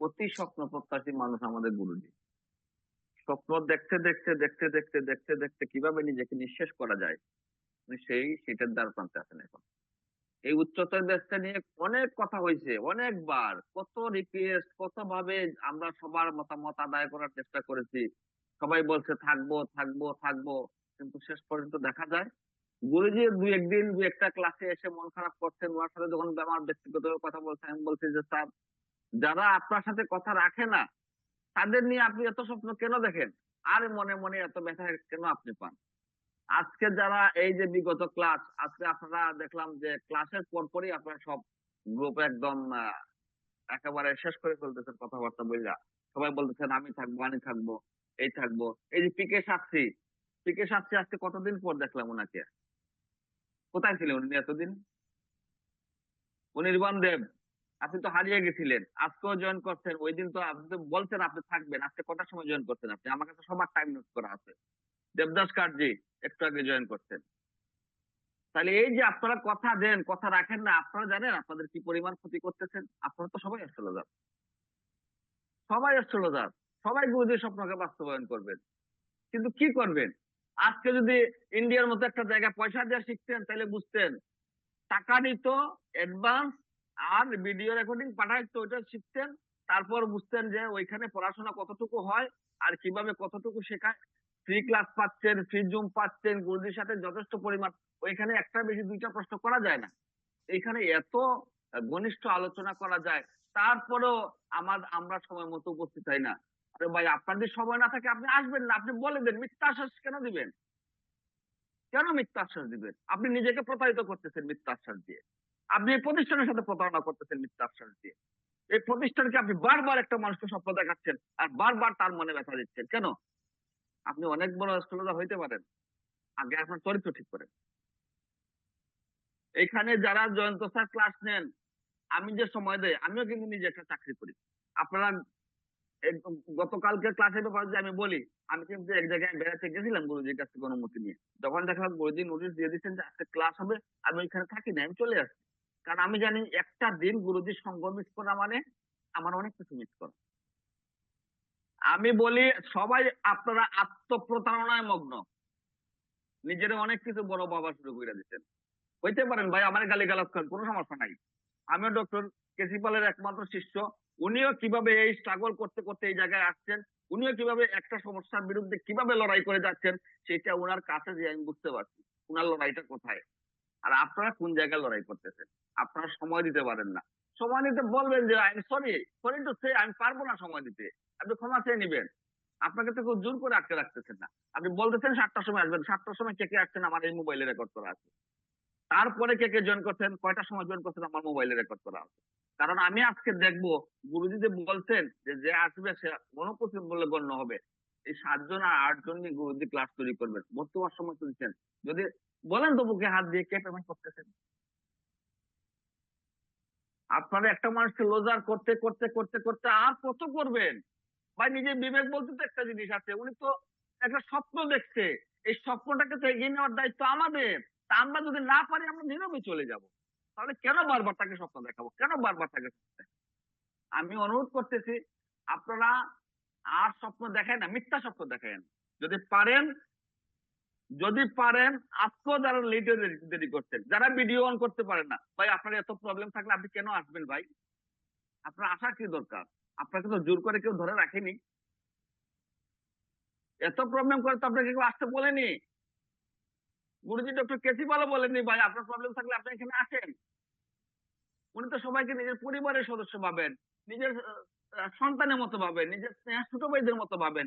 অতি স্বপ্ন প্রত্যাশী মানুষ আমাদের গুরুজি। স্বপ্ন দেখতে দেখতে দেখতে দেখতে দেখতে দেখতে কিভাবে নিজেকে নিঃশেষ করা যায়, উনি সেটার দ্বার প্রান্তে আছেন এখন। এই উচ্চতর দেশটা নিয়ে অনেক কথা হয়েছে, অনেকবার কত রিকোয়েস্ট, কত ভাবে আমরা সবার মতামত আদায় করার চেষ্টা করেছি। সবাই বলছে থাকবো থাকবো থাকবো, কিন্তু শেষ পর্যন্ত দেখা যায় গুরুজি দুই একদিন দুই একটা ক্লাসে এসে মন খারাপ করছেন, ওনার সাথে যখন আমার ব্যক্তিগত কথা বলছে, আমি বলছি যে স্যার, যারা আপনার সাথে কথা রাখে না তাদের নিয়ে আপনি এত স্বপ্ন কেন দেখেন, আর মনে মনে এত ব্যথা কেন আপনি পান? আজকে যারা এই যে বিগত ক্লাস, আজকে আপনারা দেখলাম যে ক্লাসের পরপরই আপনারা সব গ্রুপে একদম একেবারে শেষ করে ফেলতেছেন কথাবার্তা বললা। সবাই বলতেছেন আমি থাকবো আমি থাকবো এই থাকবো। এই যে পিকে সাক্ষী আজকে কতদিন পর দেখলাম ওনাকে। কোথায় ছিলেন উনি এতদিন? অনির্বাণ দেব, আপনি তো হারিয়ে গেছিলেন, আজকেও জয়েন করছেন। ওই দিন তো আপনি তো বলছেন আপনি থাকবেন, আজকে কটার সময় জয়েন করছেন আপনি? আমার কাছে সবার টাইম নোট করা আছে। দেবদাস কার্জি একটু আগে জয়েন করছেন। তাহলে এই যে আপনারা কথা দেন কথা রাখেন না, আপনারা জানেন আপনাদের কি পরিমাণ ক্ষতি করতেছেন? আপনারা তো সবাই অ্যাস্ট্রোলজার, সবাই অ্যাস্ট্রোলজার, সবাই গুরুজির স্বপ্নকে বাস্তবায়ন করবেন, কিন্তু কি করবেন? আজকে যদি ইন্ডিয়ার মতো একটা জায়গায় পয়সা দিয়ে শিখতেন তাহলে বুঝতেন, টাকা নিত অ্যাডভান্স, আর ভিডিও রেকর্ডিং পাঠাইতো, ওইটা শিখতেন। তারপর বুঝতেন যে ওইখানে পড়াশোনা কতটুকু হয় আর কিভাবে কতটুকু শেখায়। ফ্রি ক্লাস পাচ্ছেন, ফ্রি জুম পাচ্ছেন, গুরুজির সাথে যথেষ্ট পরিমাণ। ওইখানে একটা বেশি দুইটা প্রশ্ন করা যায় না, এখানে এত ঘনিষ্ঠ আলোচনা করা যায়। তারপরেও আমরা সময় মতো উপস্থিত হয় না। আরে ভাই, আপনার যদি সময় না থাকে আপনি আসবেন না, আপনি বলে দেন। মিথ্যা আশ্বাস কেন দিবেন? কেন মিথ্যা আশ্বাস দিবেন? আপনি নিজেকে প্রতারিত করতেছেন মিথ্যা আশ্বাস দিয়ে। আপনি এই প্রতিষ্ঠানের সাথে প্রতারণা করতেছেন মিথ্যা আশ্বাস দিয়ে। এই প্রতিষ্ঠানকে আপনি বারবার একটা মানুষকে স্বপ্ন দেখাচ্ছেন আর বারবার তার মনে ব্যথা দিচ্ছেন কেন? আপনি অনেক বড় অ্যাস্ট্রোলজার হইতে পারেন, আগে আপনার চরিত্র ঠিক করেন। এখানে যারা জয়ন্ত স্যার ক্লাস নেন, আমি যে সময় দেয়, আমিও কিন্তু নিজে একটা চাকরি করি। আপনারা গতকালকে ক্লাসের ব্যাপারে যে আমি বলি, আমি কিন্তু এক জায়গায় বেড়াতে গেছিলাম গুরুজির কাছ থেকে অনুমতি নিয়ে। যখন দেখলাম গুরুজি নোটিশ দিয়ে দিচ্ছেন যে আজকে ক্লাস হবে, আমি ওইখানে থাকি না, আমি চলে আসি। কারণ আমি জানি একটা দিন গুরুজির সঙ্গ মিস করা মানে আমার অনেক কিছু মিস করা। আমি বলি সবাই আপনারা আত্মপ্রতারণায় মগ্ন, নিজেরা অনেক কিছু বড় বাবা শুরু করে দিচ্ছেন। হইতে পারেন ভাই, আমার গালিগালাজ করেন, কোনো সমস্যা নাই। আমিও ডক্টর কেসিপালের একমাত্র শিষ্য। উনিও কিভাবে এই স্ট্রাগল করতে করতে এই জায়গায় আসছেন, উনিও কিভাবে একটা সমস্যার বিরুদ্ধে কিভাবে লড়াই করে যাচ্ছেন, সেটা ওনার কাছে যে আমি বুঝতে পারছি ওনার লড়াইটা কোথায়। আর আপনারা কোন জায়গায় লড়াই করতেছেন? আপনারা সময় দিতে পারেন না। সময় দিতে বলবেন যে I am sorry, sorry to say আমি পারবো না সময় দিতে, আপনি ক্ষমা চেয়ে নিবেন। আপনাকে তো কেউ জোর করে আটকে রাখতেছেন না। আপনি বলতেছেন 7টার সময় আসবেন, 7টার সময় কে কে আসছেন আমার এই মোবাইলে রেকর্ড করা আছে। তারপরে কে কে জয়েন করছেন, কয়টার সময় জয়েন করছেন, আমার মোবাইলে রেকর্ড করা আছে। কারণ আমি আজকে দেখবো গুরুজি যে বলছেন যে যে আসবে সে অনুপস্থিত বলে গণ্য হবে। এই 7 জন আর 8 জন নিয়ে গুরুজি ক্লাস তৈরি করবেন, বর্তমান সময় চলছেন। যদি বলেন তো বুকে হাত দিয়ে কে পেমেন্ট করতেছেন? আপনারা একটা মানুষকে লোজার করতে করতে করতে করতে আর কত করবেন? ভাই নিজের বিবেক বলতে তো একটা জিনিস আছে, উনি তো একটা স্বপ্ন দেখছে, এই স্বপ্নটাকে তো এগিয়ে নেওয়ার দায়িত্ব আমাদের। তা আমরা যদি না পারি আমরা নীরবে চলে যাব, তাহলে কেন বারবার তাকে স্বপ্ন দেখাবো, কেন বারবার তাকে স্বপ্ন দেখাবো? আমি অনুরোধ করতেছি, আপনারা আর স্বপ্ন দেখায় না, মিথ্যা স্বপ্ন দেখায় না। যদি পারেন, যদি পারেন আজকেও যারা লেটে দেরি করছেন, যারা ভিডিও অন করতে পারেন না, ভাই আপনার এত প্রবলেম থাকলে আপনি কেন আসবেন ভাই? আপনার আসার কি দরকার? আপনাকে তো জোর করে কেউ ধরে রাখেনি। এত প্রবলেম করে তো আপনাকে কেউ আসতে বলেনি। গুরুজি ডক্টর কেসিপালও বলেননি ভাই আপনার প্রবলেম থাকলে আপনি এখানে আসেন। উনি তো সবাইকে নিজের পরিবারের সদস্য ভাবেন, নিজের সন্তানের মতো ভাবেন, নিজের ছোট ভাইদের মতো ভাবেন।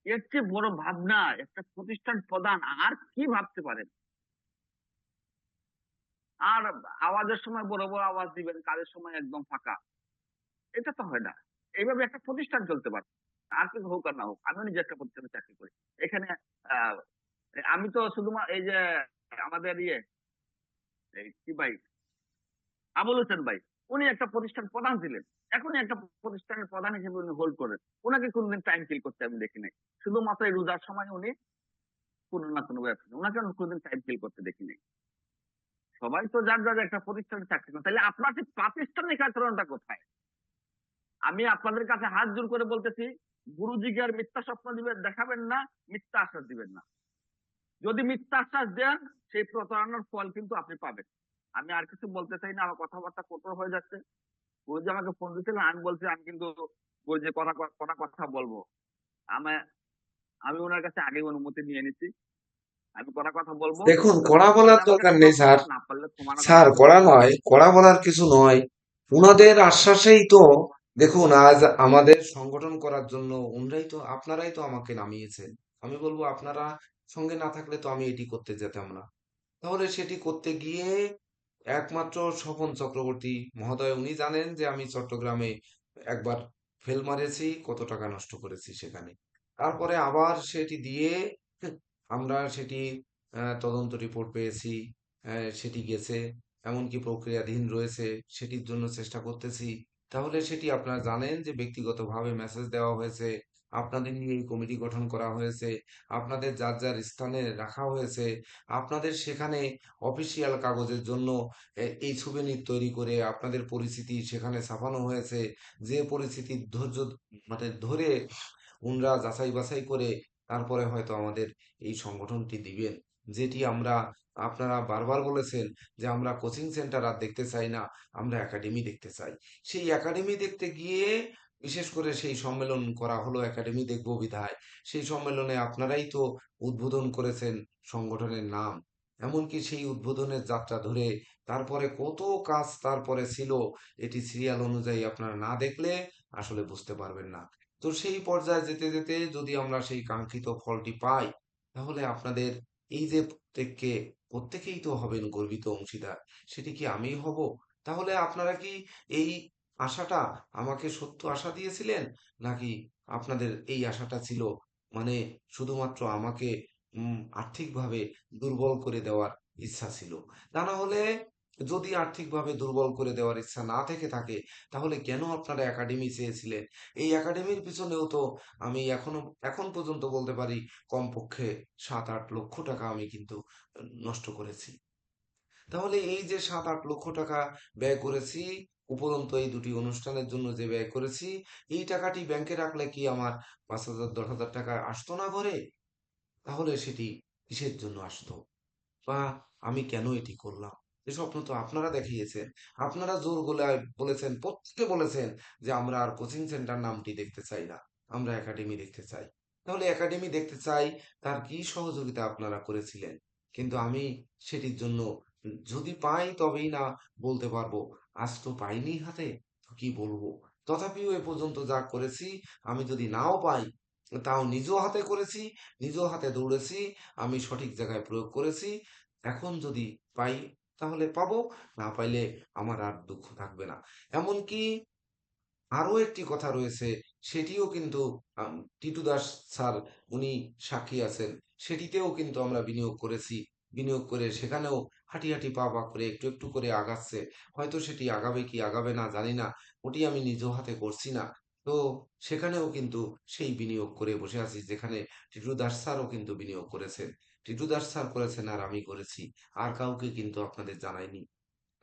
এর চেয়ে বড় ভাবনা একটা প্রতিষ্ঠান প্রধান আর কি ভাবতে পারেন? আর আওয়াজের সময় বড় বড় আওয়াজ দিবেন, কাজের সময় একদম ফাঁকা, এটা তো হয় না। এইভাবে একটা প্রতিষ্ঠান চলতে পারে? আর কি হোক আর না হোক, আমিও নিজে একটা প্রতিষ্ঠানে চাকরি করি। এখানে আহ, আমি তো শুধুমাত্র এই যে আমাদের এই কি ভাই, আবুল হোসেন ভাই, উনি একটা প্রতিষ্ঠান প্রধান ছিলেন, এখনই একটা প্রতিষ্ঠানের প্রধান হিসেবে উনি হোল্ড করেন। ওনাকে কোনদিন টাইম কিল করতে আমি দেখি নাই। শুধুমাত্র এই রোজার সময় উনি কোনো না কোনো ব্যবসা, ওনাকে আমি কোনদিন টাইম কিল করতে দেখি নাই। সবাই তো যার যার একটা প্রতিষ্ঠানে চাকরি করেন, তাহলে আপনার সেই প্রাতিষ্ঠানিক আচরণটা কোথায়? আমি আপনাদের কাছে হাত জোর করে বলতেছি, গুরুজিকে আর মিথ্যা স্বপ্ন দিবেন দেখাবেন না, মিথ্যা আশ্বাস দিবেন না। যদি মিথ্যা আশ্বাস দেন, সেই প্রতারণার ফল কিন্তু আপনি পাবেন। আমি আর কিছু বলতে চাই না, আমার কথাবার্তা কঠোর হয়ে যাচ্ছে। গুরুজি আমাকে ফোন দিয়েছিলেন, আমি বলছি আমি কিন্তু গুরুজি কথা কথা কথা বলবো। আমি আমি ওনার কাছে আগে অনুমতি নিয়ে নিচ্ছি, আমি কথা কথা বলবো। দেখুন, কড়া বলার পারলে আমাকে দরকার ক্ষমা নেই স্যার। করবেন, না পারলে ক্ষমা না স্যার, করবেন। কড়া নয়, কড়া বলার কিছু নয়। উনাদের আশ্বাসেই তো, দেখুন, আজ আমাদের সংগঠন করার জন্য উনরাই তো, আপনারাই তো আমাকে নামিয়েছেন। আমি বলবো আপনারা সঙ্গে না থাকলে তো আমি এটি করতে যেতাম না। তাহলে সেটি করতে গিয়ে একমাত্র স্বপন চক্রবর্তী মহোদয় উনি জানেন যে আমি চট্টগ্রামে একবার ফেল মারেছি, কত টাকা নষ্ট করেছি সেখানে। তারপরে আবার সেটি দিয়ে আমরা সেটি তদন্ত রিপোর্ট পেয়েছি, সেটি গেছে, এমনকি প্রক্রিয়াধীন রয়েছে, সেটির জন্য চেষ্টা করতেছি। তাহলে সেটি আপনারা জানেন যে ব্যক্তিগতভাবে মেসেজ দেওয়া হয়েছে, আপনাদের নিয়ে এই কমিটি গঠন করা হয়েছে, আপনাদের যার যার স্থানে রাখা হয়েছে, আপনাদের সেখানে অফিসিয়াল কাগজের জন্য এই সুভেনির তৈরি করে আপনাদের পরিচিতি সেখানে ছাপানো হয়েছে। যে পরিচিতির ধৈর্য মানে ধরে উনরা যাচাই বাছাই করে তারপরে হয়তো আমাদের এই সংগঠনটি দিবেন, যেটি আমরা, আপনারা বারবার বলেছেন যে আমরা কোচিং সেন্টার আর দেখতে চাই না, আমরা একাডেমি দেখতে চাই। সেই একাডেমি দেখতে গিয়ে বিশেষ করে সেই সম্মেলন করা হলো একাডেমি দেখবো বিধায়। সেই সম্মেলনে আপনারাই তো উদ্বোধন করেছেন সংগঠনের নাম। এমনকি সেই উদ্বোধনের যাত্রা ধরে তারপরে কত কাজ তারপরে ছিল, এটি সিরিয়াল অনুযায়ী আপনারা না দেখলে আসলে বুঝতে পারবেন না। তো সেই পর্যায়ে যেতে যেতে যদি আমরা সেই কাঙ্ক্ষিত ফলটি পাই, তাহলে আপনাদের এই যে প্রত্যেকেই তো হবেন গর্বিত অংশীদার। সেটি কি আমিই হব? তাহলে আপনারা কি এই আশাটা আমাকে সত্য আশা দিয়েছিলেন, নাকি আপনাদের এই আশাটা ছিল মানে শুধুমাত্র আমাকে আর্থিকভাবে দুর্বল করে দেওয়ার ইচ্ছা ছিল? তা না হলে, যদি আর্থিকভাবে দুর্বল করে দেওয়ার ইচ্ছা না থেকে থাকে, তাহলে কেন আপনারা একাডেমি চেয়েছিলেন? এই একাডেমির পিছনেও তো আমি এখন পর্যন্ত বলতে পারি কমপক্ষে 7-8 লক্ষ টাকা আমি কিন্তু নষ্ট করেছি। তাহলে এই যে 7-8 লক্ষ টাকা ব্যয় করেছি, উপরন্তু এই দুটি অনুষ্ঠানের জন্য যে ব্যয় করেছি, এই টাকাটি ব্যাংকে রাখলে কি আমার 5,000 10,000 টাকা আসতো না ঘরে? তাহলে সেটি কিসের জন্য আসতো? বা আমি কেন এটি করলাম? এ স্বপ্ন তো আপনারা দেখিয়েছেন। আপনারা জোর গলায় বলেছেন, প্রত্যেকে বলেছেন যে আমরা আর কোচিং সেন্টার নামটি দেখতে চাই না, আমরা একাডেমি দেখতে চাই। তাহলে একাডেমি দেখতে চাই, তার কি সহযোগিতা আপনারা করেছিলেন? কিন্তু আমি সেটির জন্য যদি পাই তবেই না বলতে পারবো। আজ তো পাইনি হাতে, তো কি বলবো? তথাপিও এ পর্যন্ত যা করেছি, আমি যদি নাও পাই, তাও নিজ হাতে করেছি, নিজ হাতে দৌড়েছি, আমি সঠিক জায়গায় প্রয়োগ করেছি। এখন যদি পাই তাহলে পাবো, না পাইলে আমার আর দুঃখ থাকবে না। এমনকি আরো একটি কথা রয়েছে, সেটিও কিন্তু টিটু দাস স্যার উনি সাক্ষী আছেন। সেটিতেও কিন্তু আমরা বিনিয়োগ করেছি। বিনিয়োগ করে সেখানেও হাঁটি হাঁটি পা পা করে একটু একটু করে আগাচ্ছে। হয়তো সেটি আগাবে কি আগাবে না জানি না, ওটি আমি নিজ হাতে করছি না। তো সেখানেও কিন্তু সেই বিনিয়োগ করে বসে আছি, যেখানে টিটু দাস স্যারও কিন্তু বিনিয়োগ করেছেন। টিটু দাস স্যার করেছেন আর আমি করেছি, আর কাউকে কিন্তু আপনাদের জানাইনি।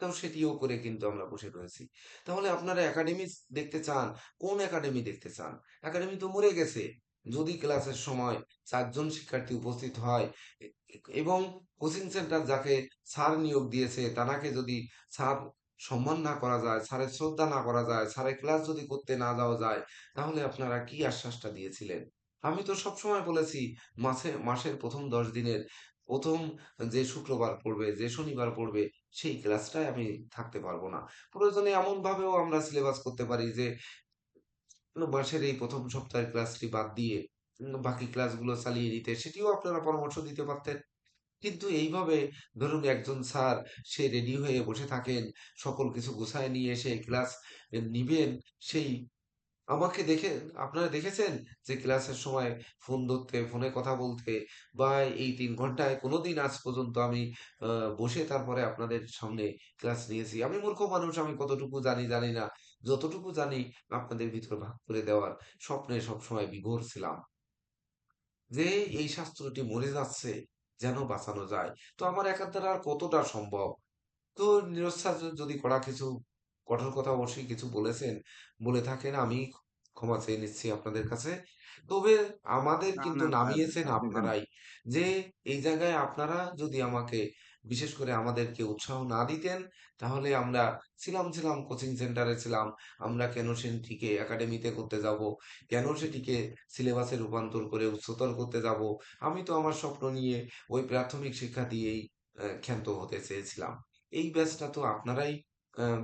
তো সেটিও করে কিন্তু আমরা বসে রয়েছি। তাহলে আপনারা একাডেমি দেখতে চান, কোন একাডেমি দেখতে চান? একাডেমি তো মরে গেছে। যদি ক্লাসের সময় 4 জন শিক্ষার্থী উপস্থিত হয় এবং কোচিং সেন্টার যাকে স্যার নিয়োগ দিয়েছে তাকে যদি স্যার সম্মান না করা যায়, স্যারের শ্রদ্ধা না করা যায়, স্যারের ক্লাস যদি করতে না যাওয়া যায়, তাহলে আপনারা কি আশ্বাসটা দিয়েছিলেন? আমি তো সবসময় বলেছি মাসের প্রথম 10 দিনের প্রথম যে শুক্রবার পড়বে, যে শনিবার পড়বে, সেই ক্লাসটায় আমি থাকতে পারবো না। প্রয়োজনে এমন ভাবেও আমরা সিলেবাস করতে পারি যে মাসের এই প্রথম সপ্তাহের ক্লাসটি বাদ দিয়ে বাকি ক্লাসগুলো চালিয়ে নিতে, সেটিও আপনারা পরামর্শ দিতে পারতেন। কিন্তু এইভাবে ধরুন একজন স্যার সে রেডি হয়ে বসে থাকেন, সকল কিছু গুছায় নিয়ে এসে ক্লাস নিবেন, সেই আমাকে দেখে আপনারা দেখেছেন যে ক্লাসের সময় ফোন ধরতে, ফোনে কথা বলতে, বা এই 3 ঘন্টায় কোনোদিন আজ পর্যন্ত আমি বসে তারপরে আপনাদের সামনে ক্লাস নিয়েছি? আমি মূর্খ মানুষ, আমি কতটুকু জানি জানি না। যতটুকু জানি আপনাদের ভিতর ভাগ করে দেওয়ার স্বপ্নে সবসময় বিভোর ছিলাম, যে এই শাস্ত্রটি মরে যাচ্ছে, যেন বাঁচানো যায়। তো আমার একার দ্বারা আর কতটা সম্ভব? তো নিরস্বাদ যদি কঠোর কথা অবশ্যই কিছু বলে থাকেন, আমি ক্ষমা চেয়ে নিচ্ছি আপনাদের কাছে। তবে আমাদের না কিন্তু না স্যার, নামিয়েছেন আপনি কেন? আপনারাই। যে এই জায়গায় আপনারা যদি আমাকে, বিশেষ করে আমাদেরকে উৎসাহ না দিতেন, তাহলে আমরা ছিলাম কোচিং সেন্টারে ছিলাম। আমরা কেন সেটিকে একাডেমিতে করতে যাব? কেন সেটিকে সিলেবাসে রূপান্তর করে উচ্চতর করতে যাব? আমি তো আমার স্বপ্ন নিয়ে ওই প্রাথমিক শিক্ষা দিয়েই ক্ষান্ত হতে চেয়েছিলাম। এই ব্যাচটা তো আপনারাই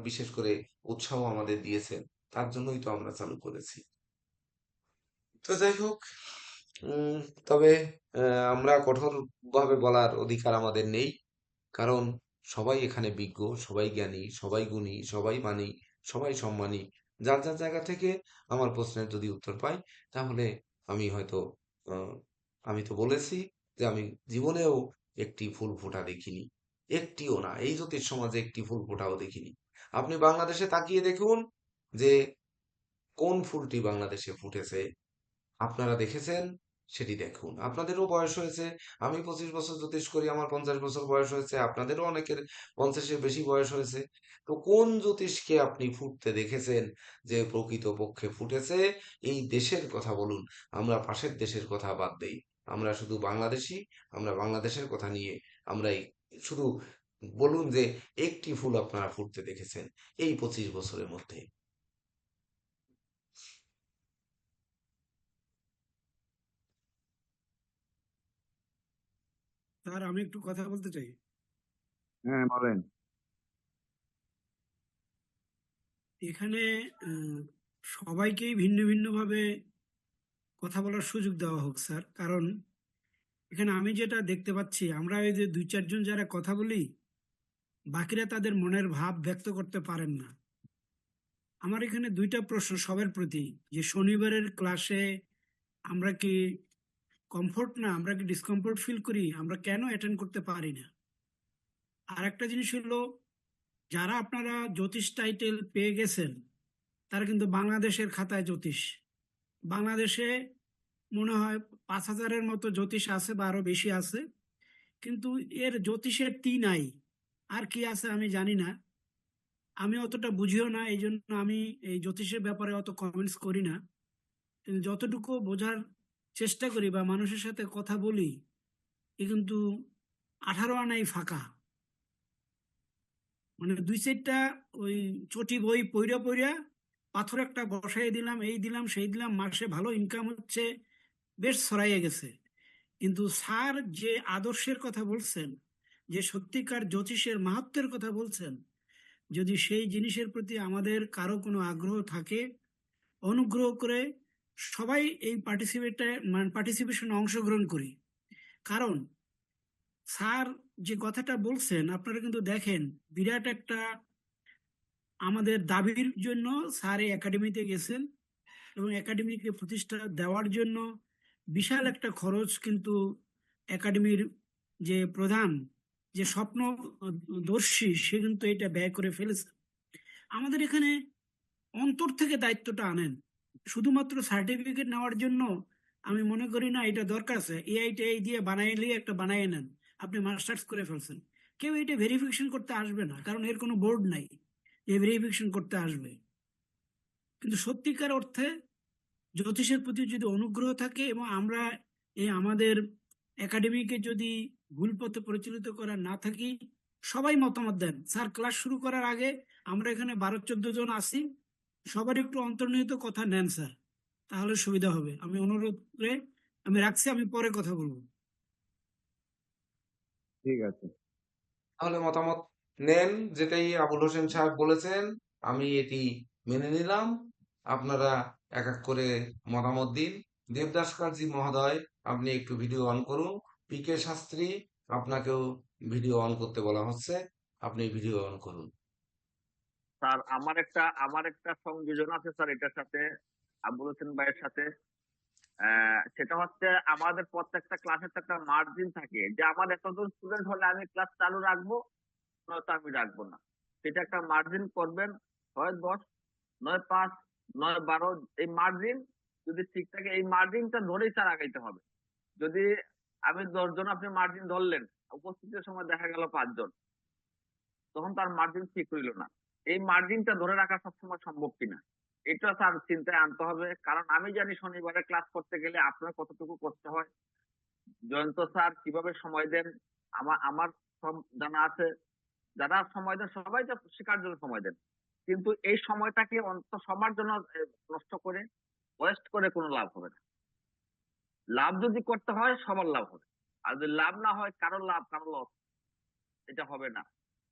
বিশেষ করে উৎসাহ আমাদের দিয়েছেন। তার জন্যই তো আমরা চালু করেছি। তো যাই হোক, উম, তবে আমরা কঠোরভাবে বলার অধিকার আমাদের নেই। কারণ সবাই এখানে বিজ্ঞ, সবাই জ্ঞানী, সবাই গুণী, সবাই মানী, সবাই সম্মানী। যার যার জায়গা থেকে আমার প্রশ্নের যদি উত্তর পাই, তাহলে আমি হয়তো আহ, আমি তো বলেছি যে আমি জীবনেও একটি ফুল ফোঁটা দেখিনি, একটিও না, এই জ্যোতিষ সমাজে একটি ফুল ফোঁটাও দেখিনি। আপনি বাংলাদেশে তাকিয়ে দেখুন যে কোন ফুলটি বাংলাদেশে ফুটেছে, আপনারা দেখেছেন, সেটি দেখুন। আপনাদেরও বয়স হয়েছে, আমি 25 বছর জ্যোতিষ করি, আমার 50 বছর বয়স হয়েছে, আপনাদেরও অনেকের 50-এর বেশি বয়স হয়েছে। তো কোন জ্যোতিষকে আপনি ফুটতে দেখেছেন যে প্রকৃত পক্ষে ফুটেছে? এই দেশের কথা বলুন, আমরা পাশের দেশের কথা বাদ দেই। আমরা শুধু বাংলাদেশি, আমরা বাংলাদেশের কথা নিয়ে আমরা শুধু বলুন যে একটি ফুল আপনারা ফুটতে দেখেছেন এই 25 বছরের মধ্যে। স্যার, আমি একটু কথা বলতে চাই। হ্যাঁ বলেন। এখানে আহ, সবাইকেই ভিন্ন ভিন্ন ভাবে কথা বলার সুযোগ দেওয়া হোক স্যার। কারণ এখানে আমি যেটা দেখতে পাচ্ছি, আমরা এই যে দুই চারজন যারা কথা বলি, বাকিরা তাদের মনের ভাব ব্যক্ত করতে পারেন না। আমার এখানে দুইটা প্রশ্ন সবার প্রতি, যে শনিবারের ক্লাসে আমরা কি কমফোর্ট না, আমরা কি ডিসকমফোর্ট ফিল করি, আমরা কেন অ্যাটেন্ড করতে পারি না? আর একটা জিনিস হলো, যারা আপনারা জ্যোতিষ টাইটেল পেয়ে গেছেন, তারা কিন্তু বাংলাদেশের খাতায় জ্যোতিষ। বাংলাদেশে মনে হয় 5,000-এর মতো জ্যোতিষ আছে বা আরো বেশি আছে, কিন্তু এর জ্যোতিষের নাই। আর কি আছে আমি জানি না, আমি অতটা বুঝিও না, এই জন্য আমি এই জ্যোতিষের ব্যাপারে অত কমেন্টস করি না। কিন্তু যতটুকু বোঝার চেষ্টা করি বা মানুষের সাথে কথা বলি, এ কিন্তু 18 আনাই ফাঁকা। মানে দুই চারটা ওই চটি বই পইরা পইরা পাথর একটা বসাই দিলাম, এই দিলাম সেই দিলাম, মাসে ভালো ইনকাম হচ্ছে, বেশ ছড়াইয়ে গেছে। কিন্তু স্যার যে আদর্শের কথা বলছেন, যে সত্যিকার জ্যোতিষের মাহাত্ম্যের কথা বলছেন, যদি সেই জিনিসের প্রতি আমাদের কারো কোনো আগ্রহ থাকে, অনুগ্রহ করে সবাই এই পার্টিসিপেশনে অংশগ্রহণ করি। কারণ স্যার যে কথাটা বলছেন, আপনারা কিন্তু দেখেন, বিরাট একটা আমাদের দাবির জন্য স্যার এই একাডেমিতে গেছেন, এবং একাডেমিকে প্রতিষ্ঠা দেওয়ার জন্য বিশাল একটা খরচ কিন্তু একাডেমির যে প্রধান, যে স্বপ্নদর্শী, সে কিন্তু এটা ব্যয় করে ফেলেছে। আমাদের এখানে অন্তর থেকে দায়িত্বটা আনেন। শুধুমাত্র সার্টিফিকেট নেওয়ার জন্য আমি মনে করি না এটা দরকার আছে। এআই দিয়ে বানাইলে একটা বানাই নেন, আপনি মাস্টার্স করে ফেলছেন, কেউ এটা ভেরিফিকেশন করতে আসবে না, কারণ এর কোনো বোর্ড নাই যে ভেরিফিকেশন করতে আসবে। কিন্তু সত্যিকার অর্থে জ্যোতিষের প্রতি যদি অনুগ্রহ থাকে এবং আমরা এই আমাদের একাডেমিকে যদি ভুল পথে পরিচালিত করা না থাকি, সবাই মতামত দেন। স্যার ক্লাস শুরু করার আগে আমরা এখানে 12-14 জন আছি, সবার একটু অন্তর্নিহিত কথা নেন স্যার, তাহলে সুবিধা হবে। আমি অনুরোধ করে আমি রাখছি, আমি পরে কথা বলবো। ঠিক আছে। তাহলে মতামত নেন, যেটাই আবুল হোসেন সাহেব বলেছেন আমি এটি মেনে নিলাম। আপনারা এক এক করে মতামত দিন। দেবদাস কাজী মহোদয়, আপনি একটু ভিডিও অন করুন। পিকে শাস্ত্রী, আপনাকেও ভিডিও অন করতে বলা হচ্ছে, আপনি ভিডিও অন করুন। স্যার আমার একটা সংযোজন আছে স্যার এটার সাথে, আবুল হোসেন ভাইয়ের সাথে। সেটা হচ্ছে আমাদের প্রত্যেকটা ক্লাসের তো একটা মার্জিন থাকে, যে আমার এতজন স্টুডেন্ট হলে আমি ক্লাস চালু রাখবো, নয়তো আমি রাখবো না। সেটা একটা মার্জিন করবেন, হয় 10, নয় 5, নয় 12। এই মার্জিন যদি ঠিক থাকে, এই মার্জিনটা ধরেই স্যার আগাইতে হবে। যদি আমি 10 জন, আপনি মার্জিন ধরলেন, উপস্থিতির সময় দেখা গেল 5 জন, তখন তার মার্জিন ঠিক হইল না। এই মার্জিনটা ধরে রাখা সবসময় সম্ভব কিনা, এটা স্যার চিন্তায় আনতে হবে। কারণ আমি জানি শনিবারে ক্লাস করতে গেলে আপনার কতটুকু কষ্ট হয়, জয়ন্ত স্যার কিভাবে সময় দেন, আমার আমার সব জানা আছে। যারা সময় দেন সবাই তো শেখার জন্য সময় দেন, কিন্তু এই সময়টাকে অন্তত সবার জন্য নষ্ট করে, ওয়েস্ট করে কোনো লাভ হবে না। লাভ যদি করতে হয় সবার লাভ হবে, আর যদি লাভ না হয় কারোর লাভ কারোর লস, এটা হবে না।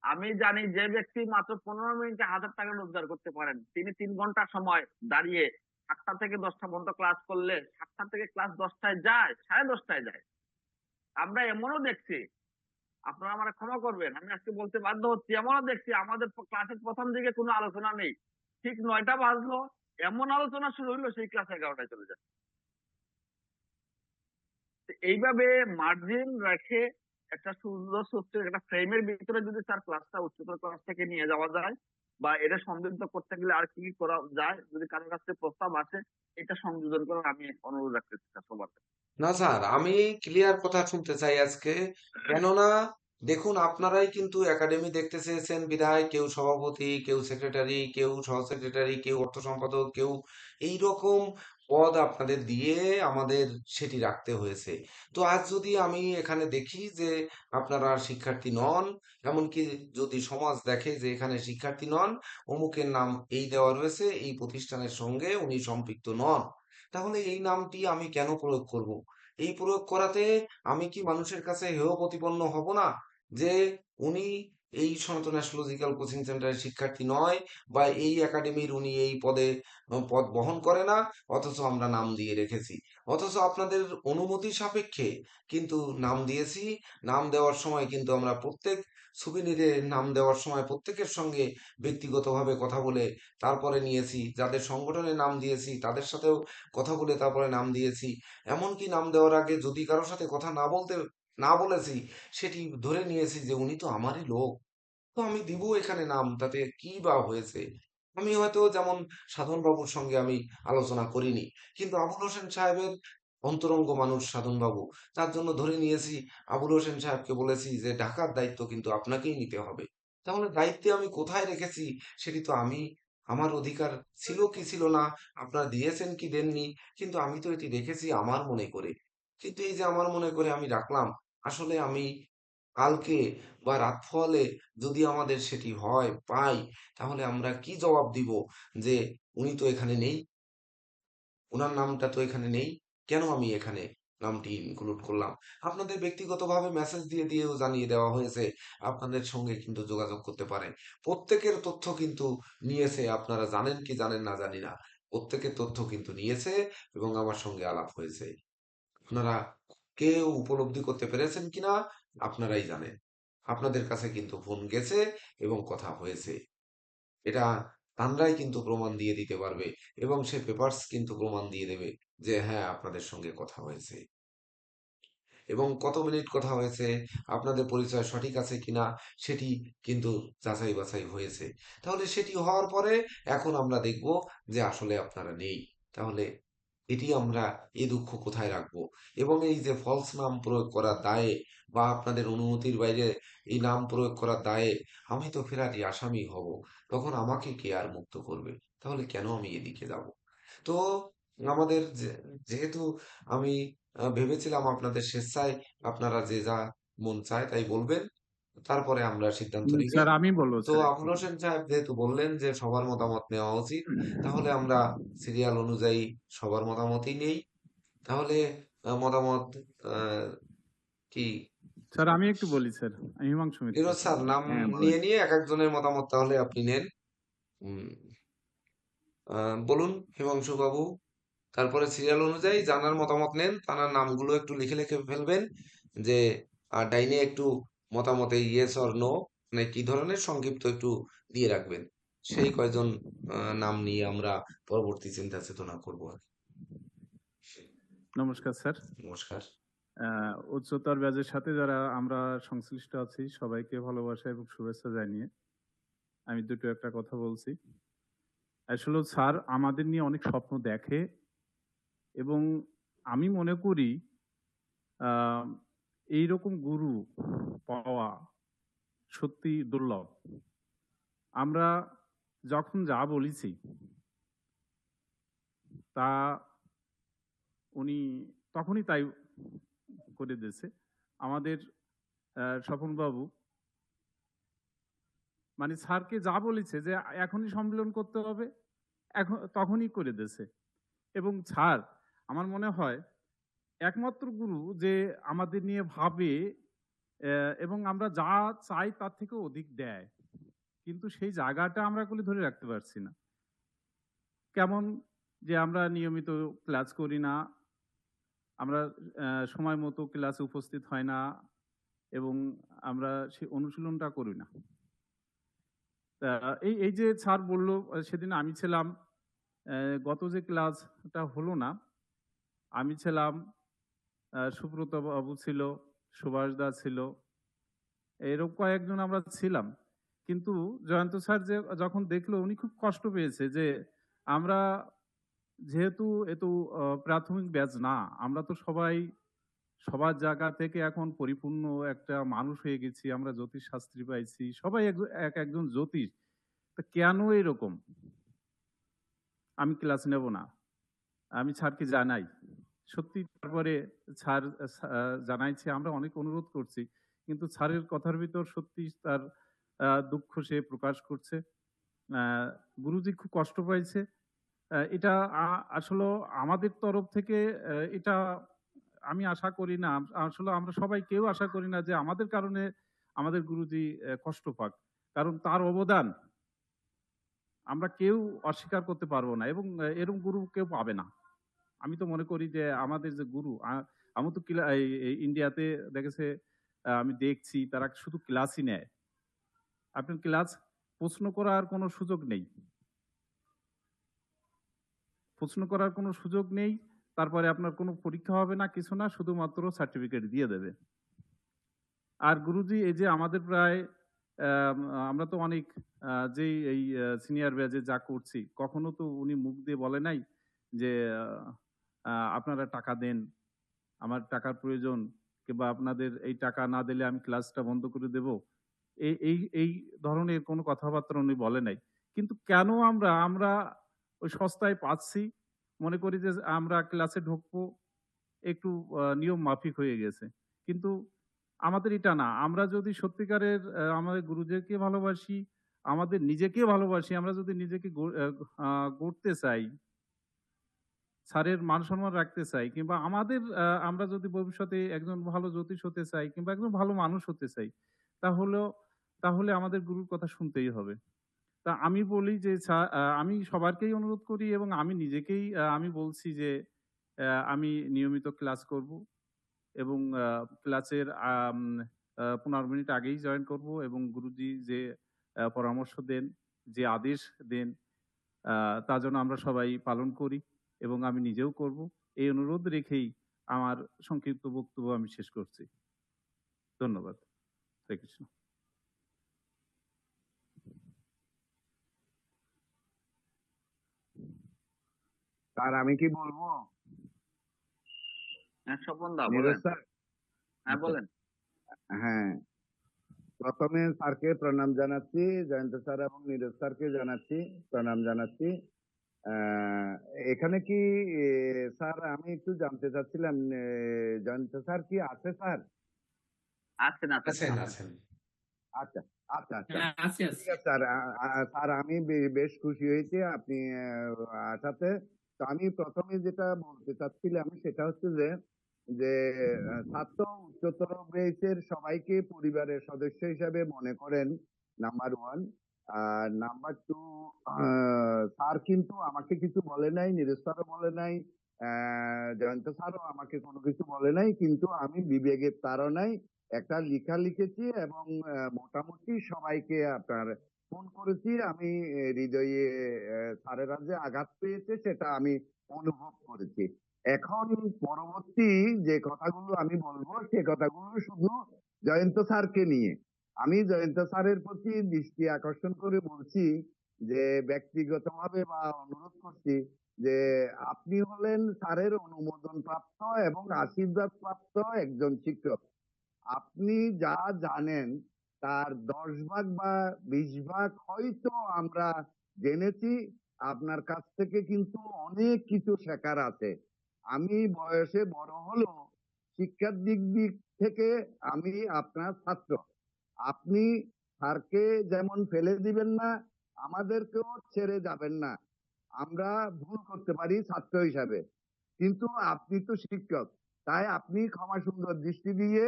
আমি জানি যে ব্যক্তি মাত্র 15 মিনিটে 1000 টাকা রোজগার করতে পারেন, তিনি 3 ঘন্টা সময় দাঁড়িয়ে 7টা থেকে 10টা পর্যন্ত ক্লাস করলে 7টা থেকে ক্লাস 10টায় যায়, 10:30টায় যায়। আমরা এমনও দেখছি, আপনারা আমার ক্ষমা করবেন, আমি আজকে বলতে বাধ্য হচ্ছি, এমনও দেখছি আমাদের ক্লাসের প্রথম দিকে কোনো আলোচনা নেই, ঠিক 9টা বাজলো, এমন আলোচনা শুরু হইলো সেই ক্লাস 11টায় চলে যায়। তো এইভাবে মার্জিন রেখে একটা সুন্দর সুস্থ একটা ফ্রেমের ভিতরে যদি তার ক্লাসটা উচ্চতর ক্লাস থেকে নিয়ে যাওয়া যায়, বা এটা সমৃদ্ধ করতে গেলে আর কি করা যায়, যদি কারোর কাছে প্রস্তাব আছে, এটা সংযোজন করার আমি অনুরোধ রাখতেছি স্যার সবার কাছে। না স্যার, আমি ক্লিয়ার কথা শুনতে চাই আজকে। কেননা দেখুন, আপনারাই কিন্তু একাডেমি দেখতে চেয়েছেন বিধায় কেউ সভাপতি, কেউ সেক্রেটারি, কেউ সহ সেক্রেটারি, কেউ অর্থ সম্পাদক, কেউ এই রকম পদ আপনাদের দিয়ে আমাদের সেটি রাখতে হয়েছে। তো আজ যদি আমি এখানে দেখি যে আপনারা শিক্ষার্থী নন, এমনকি যদি সমাজ দেখে যে এখানে শিক্ষার্থী নন, অমুকের নাম এই দেওয়া রয়েছে, এই প্রতিষ্ঠানের সঙ্গে উনি সম্পৃক্ত নন, তাহলে এই নামটি আমি কেন প্রয়োগ করব? এই প্রয়োগ করাতে আমি কি মানুষের কাছে হেয় প্রতিপন্ন হব না, যে উনি এই সনাতন অ্যাস্ট্রোলজিক্যাল কোচিং সেন্টারের শিক্ষার্থী নয়, বা এই একাডেমির উনি এই পদে পদ বহন করে না, অথচ আমরা নাম দিয়ে রেখেছি, অথচ আপনাদের অনুমতি সাপেক্ষে কিন্তু নাম দিয়েছি। নাম দেওয়ার সময় কিন্তু আমরা প্রত্যেক সুবিনিরে নাম দেওয়ার সময় প্রত্যেকের সঙ্গে ব্যক্তিগতভাবে কথা বলে তারপরে নিয়েছি, যাদের সংগঠনের নাম দিয়েছি তাদের সাথেও কথা বলে তারপরে নাম দিয়েছি। এমনকি নাম দেওয়ার আগে যদি কারোর সাথে কথা না বলেছি, সেটি ধরে নিয়েছি যে উনি তো আমারই লোক, তো আমি দিব এখানে নাম, তাতে কি বা হয়েছে। আমি হয়তো যেমন সাধন বাবুর সঙ্গে আমি আলোচনা করিনি, কিন্তু আবুল হোসেন সাহেবের অন্তরঙ্গ মানুষ সাধন বাবু, তার জন্য ধরে নিয়েছি। আবুল হোসেন সাহেবকে বলেছি যে ঢাকার দায়িত্ব কিন্তু আপনাকেই নিতে হবে। তাহলে দায়িত্বে আমি কোথায় রেখেছি, সেটি তো আমি, আমার অধিকার ছিল কি ছিল না, আপনারা দিয়েছেন কি দেননি, কিন্তু আমি তো এটি রেখেছি আমার মনে করে। কিন্তু এই যে আমার মনে করে আমি রাখলাম, আসলে আমি কালকে বা রাত পোহালে যদি আমাদের সেটি হয়, পাই, তাহলে আমরা কি জবাব দিব যে উনি তো এখানে নেই, উনার নামটা তো এখানে নেই, কেন আমি এখানে নামটি ইনক্লুড করলাম? আপনাদের ব্যক্তিগতভাবে মেসেজ দিয়ে দিয়েও জানিয়ে দেওয়া হয়েছে, আপনাদের সঙ্গে কিন্তু যোগাযোগ করতে পারেন। প্রত্যেকের তথ্য কিন্তু নিয়েছে, আপনারা জানেন কি জানেন না জানি না, প্রত্যেকের তথ্য কিন্তু নিয়েছে এবং আমার সঙ্গে আলাপ হয়েছে। আপনারা কেউ উপলব্ধি করতে পেরেছেন কিনা আপনারাই জানেন। আপনাদের কাছে কিন্তু ফোন গেছে এবং কথা হয়েছে, এটা তানরাই কিন্তু প্রমাণ দিয়ে দিতে পারবে, এবং সে পেপারস কিন্তু প্রমাণ দিয়ে দেবে যে হ্যাঁ আপনাদের সঙ্গে কথা হয়েছে এবং কত মিনিট কথা হয়েছে, আপনাদের পরিচয় সঠিক আছে কিনা সেটি কিন্তু যাচাই বাছাই হয়েছে। তাহলে সেটি হওয়ার পরে এখন আমরা দেখব যে আসলে আপনারা নেই, তাহলে এটি আমরা এ দুঃখ কোথায় রাখবো? এবং এই যে ফলস নাম প্রয়োগ করার দায়ে বা আপনাদের অনুমতির বাইরে এই নাম প্রয়োগ করার দায়ে আমি তো ফেরারি আসামি হব, তখন আমাকে কে আর মুক্ত করবে? তাহলে কেন আমি এদিকে যাব? তো আমাদের যেহেতু আমি ভেবেছিলাম আপনাদের স্বেচ্ছায় আপনারা যে যা মন চায় তাই বলবেন, তারপরে আমরা সিদ্ধান্ত নিব। স্যার আমি বলবো তো স্যার একটু। আবুল হোসেন সাহেব যেহেতু বললেন যে সবার মতামত নেওয়া উচিত, তাহলে আমরা সিরিয়াল অনুযায়ী সবার মতামতই নেই। তাহলে মতামত আহ, কি স্যার আমি একটু বলি স্যার, আমি হিমাংশু মিত্র। ফিরোজ স্যার নাম হ্যাঁ বলেন। নিয়ে এক একজনের মতামত তাহলে আপনি নেন। উম, বলুন হিমাংশু বাবু। তারপরে সিরিয়াল অনুযায়ী জানার মতামত নেন, তার নামগুলো একটু লিখে লিখে ফেলবেন যে ডাইনে একটু মতামতে ইয়েস অর নো মানে কি ধরনের সংক্ষিপ্ত একটু দিয়ে রাখবেন। সেই কয়জন নাম নিয়ে আমরা পরবর্তী চিন্তা চেতনা করবো আর কি। নমস্কার স্যার। নমস্কার। উচ্চতর ব্যাচের সাথে যারা আমরা সংশ্লিষ্ট আছি সবাইকে ভালোবাসা এবং শুভেচ্ছা জানিয়ে আমি দুটো একটা কথা বলছি। আসলে স্যার আমাদের নিয়ে অনেক স্বপ্ন দেখে এবং আমি মনে করি আহ, এইরকম গুরু পাওয়া সত্যি দুর্লভ। আমরা যখন যা বলেছি তা উনি তখনই তাই করে দিয়েছে। আমাদের স্বপনবাবু মানে স্যারকে যা বলেছে যে এখনই সম্মেলন করতে হবে, এখন তখনই করে দিয়েছে। এবং স্যার আমার মনে হয় একমাত্র গুরু যে আমাদের নিয়ে ভাবে এবং আমরা যা চাই তার থেকে অধিক দেয়, কিন্তু সেই জায়গাটা আমরা এগুলি ধরে রাখতে পারছি না। কেমন যে আমরা নিয়মিত ক্লাস করি না, আমরা সময় মতো ক্লাসে উপস্থিত হয় না এবং আমরা সেই অনুশীলনটা করি না। তা এই এই যে স্যার বলল সেদিন আমি ছিলাম, গত যে ক্লাসটা হলো না, আমি ছিলাম, সুব্রত বাবু ছিল, সুভাষ দা ছিল, এরকম কয়েকজন আমরা ছিলাম। কিন্তু জয়ন্ত স্যার যে যখন দেখলো উনি খুব কষ্ট পেয়েছে যে আমরা যেহেতু এত প্রাথমিক ব্যাচ না, আমরা তো সবাই সবার জায়গা থেকে এখন পরিপূর্ণ একটা মানুষ হয়ে গেছি, আমরা জ্যোতিষ শাস্ত্রী পাইছি, সবাই এক একজন জ্যোতিষ। তা কেন এরকম? আমি ক্লাস নেব না, আমি স্যারকে জানাই। সত্যি তারপরে স্যার জানাইছে, আমরা অনেক অনুরোধ করছি, কিন্তু স্যারের কথার ভিতর সত্যি তার দুঃখ সে প্রকাশ করছে। গুরুজি খুব কষ্ট পাইছে। এটা আসলে আমাদের তরফ থেকে এটা আমি আশা করি না, আসলে আমরা সবাই কেউ আশা করি না যে আমাদের কারণে আমাদের গুরুজি কষ্ট পাক, কারণ তার অবদান আমরা কেউ অস্বীকার করতে পারবো না এবং এরকম গুরু কেউ পাবে না। আমি তো মনে করি যে আমাদের যে গুরু, আমি তো ইন্ডিয়াতে দেখেছে, আমি দেখছি তারা শুধু ক্লাসই নেয়। আপনার ক্লাস প্রশ্ন করার কোনো সুযোগ নেই, প্রশ্ন করার কোনো সুযোগ নেই। তারপরে আপনার কোনো পরীক্ষা হবে না, কিছু না, শুধুমাত্র সার্টিফিকেট দিয়ে দেবে। আর গুরুজি এই যে আমাদের প্রায় আমরা তো অনেক যেই এই সিনিয়র ব্যাচে যা করছি, কখনো তো উনি মুখ দিয়ে বলে নাই যে আপনারা টাকা দেন, আমার টাকার প্রয়োজন, কিংবা আপনাদের এই টাকা না দিলে আমি ক্লাসটা বন্ধ করে দেব। এই এই এই ধরনের কোনো কথাবার্তা উনি বলে নাই। কিন্তু কেন আমরা আমরা ওই সস্তায় পাচ্ছি, মনে করি যে আমরা ক্লাসে ঢুকবো, একটু নিয়ম মাফিক হয়ে গেছে। কিন্তু আমাদের এটা না। আমরা যদি সত্যিকারের আমাদের গুরুদেরকে ভালোবাসি, আমাদের নিজেকে ভালোবাসি, আমরা যদি নিজেকে গড়তে চাই, স্যারের মান সম্মান রাখতে চাই, কিংবা আমাদের আমরা যদি ভবিষ্যতে একজন ভালো জ্যোতিষ হতে চাই কিংবা একজন ভালো মানুষ হতে চাই, তাহলেও তাহলে আমাদের গুরুর কথা শুনতেই হবে। তা আমি বলি যে আমি সবারকেই অনুরোধ করি এবং আমি নিজেকেই আমি বলছি যে আমি নিয়মিত ক্লাস করব এবং ক্লাসের 15 মিনিট আগেই জয়েন করব এবং গুরুজি যে পরামর্শ দেন, যে আদেশ দেন, তা যেন আমরা সবাই পালন করি এবং আমি নিজেও করব। এই অনুরোধ রেখেই আমার সংক্ষিপ্ত বক্তব্য আমি শেষ করছি। ধন্যবাদ। হরে কৃষ্ণ। স্যার আমি কি বলবো? হ্যাঁ স্বপন দা নীরজ বলেন। স্যার? হ্যাঁ আচ্ছা, বলেন। হ্যাঁ, প্রথমে স্যারকে প্রণাম জানাচ্ছি, জয়ন্ত স্যার এবং নীরজ স্যারকে জানাচ্ছি, প্রণাম জানাচ্ছি। আহ, এখানে কি স্যার আমি একটু জানতে চাচ্ছিলাম, জয়ন্ত স্যার কি আছে স্যার? আছেন আছেন আছেন আছেন। আছেন আচ্ছা, আচ্ছা, আচ্ছা, হ্যাঁ, আছি ঠিক আছে স্যার। স্যার আমি বেশ খুশি হয়েছি আপনি আসাতে। তো আমি প্রথমে যেটা বলতে চাচ্ছিলাম সেটা হচ্ছে যে যে ছাত্র উচ্চতর বেসের সবাইকে পরিবারের সদস্য হিসাবে মনে করেন, নাম্বার ওয়ান। আর নাম্বার টু, স্যার কিন্তু আমাকে কিছু বলে নাই, নীরজ স্যারও বলে নাই, জয়ন্ত স্যারও আমাকে কোনো কিছু বলে নাই, কিন্তু আমি বিবেকের তাড়নায় একটা লেখা লিখেছি এবং মোটামুটি সবাইকে আপনার ফোন করেছি। আমি হৃদয়ে স্যারেরা যে আঘাত পেয়েছে সেটা আমি অনুভব করেছি। এখন পরবর্তী যে কথাগুলো আমি বলবো সে কথাগুলো শুধু জয়ন্ত স্যারকে নিয়ে। আমি জয়ন্ত স্যারের প্রতি দৃষ্টি আকর্ষণ করে বলছি যে ব্যক্তিগতভাবে বা অনুরোধ করছি যে আপনি হলেন স্যারের অনুমোদন প্রাপ্ত এবং আশীর্বাদ প্রাপ্ত একজন শিক্ষক। আপনি যা জানেন তার 10 ভাগ বা 20 ভাগ হয়তো আমরা জেনেছি। আপনার কাছ থেকে কিন্তু অনেক কিছু শেখার আছে। আমি বয়সে বড় হলেও শিক্ষার দিক থেকে আমি আপনার ছাত্র। আপনি স্যারকে যেমন ফেলে দিবেন না, আমাদেরকেও ছেড়ে যাবেন না। আমরা ভুল করতে পারি ছাত্র হিসাবে, কিন্তু আপনি তো শিক্ষক, তাই আপনি ক্ষমা সুন্দর দৃষ্টি দিয়ে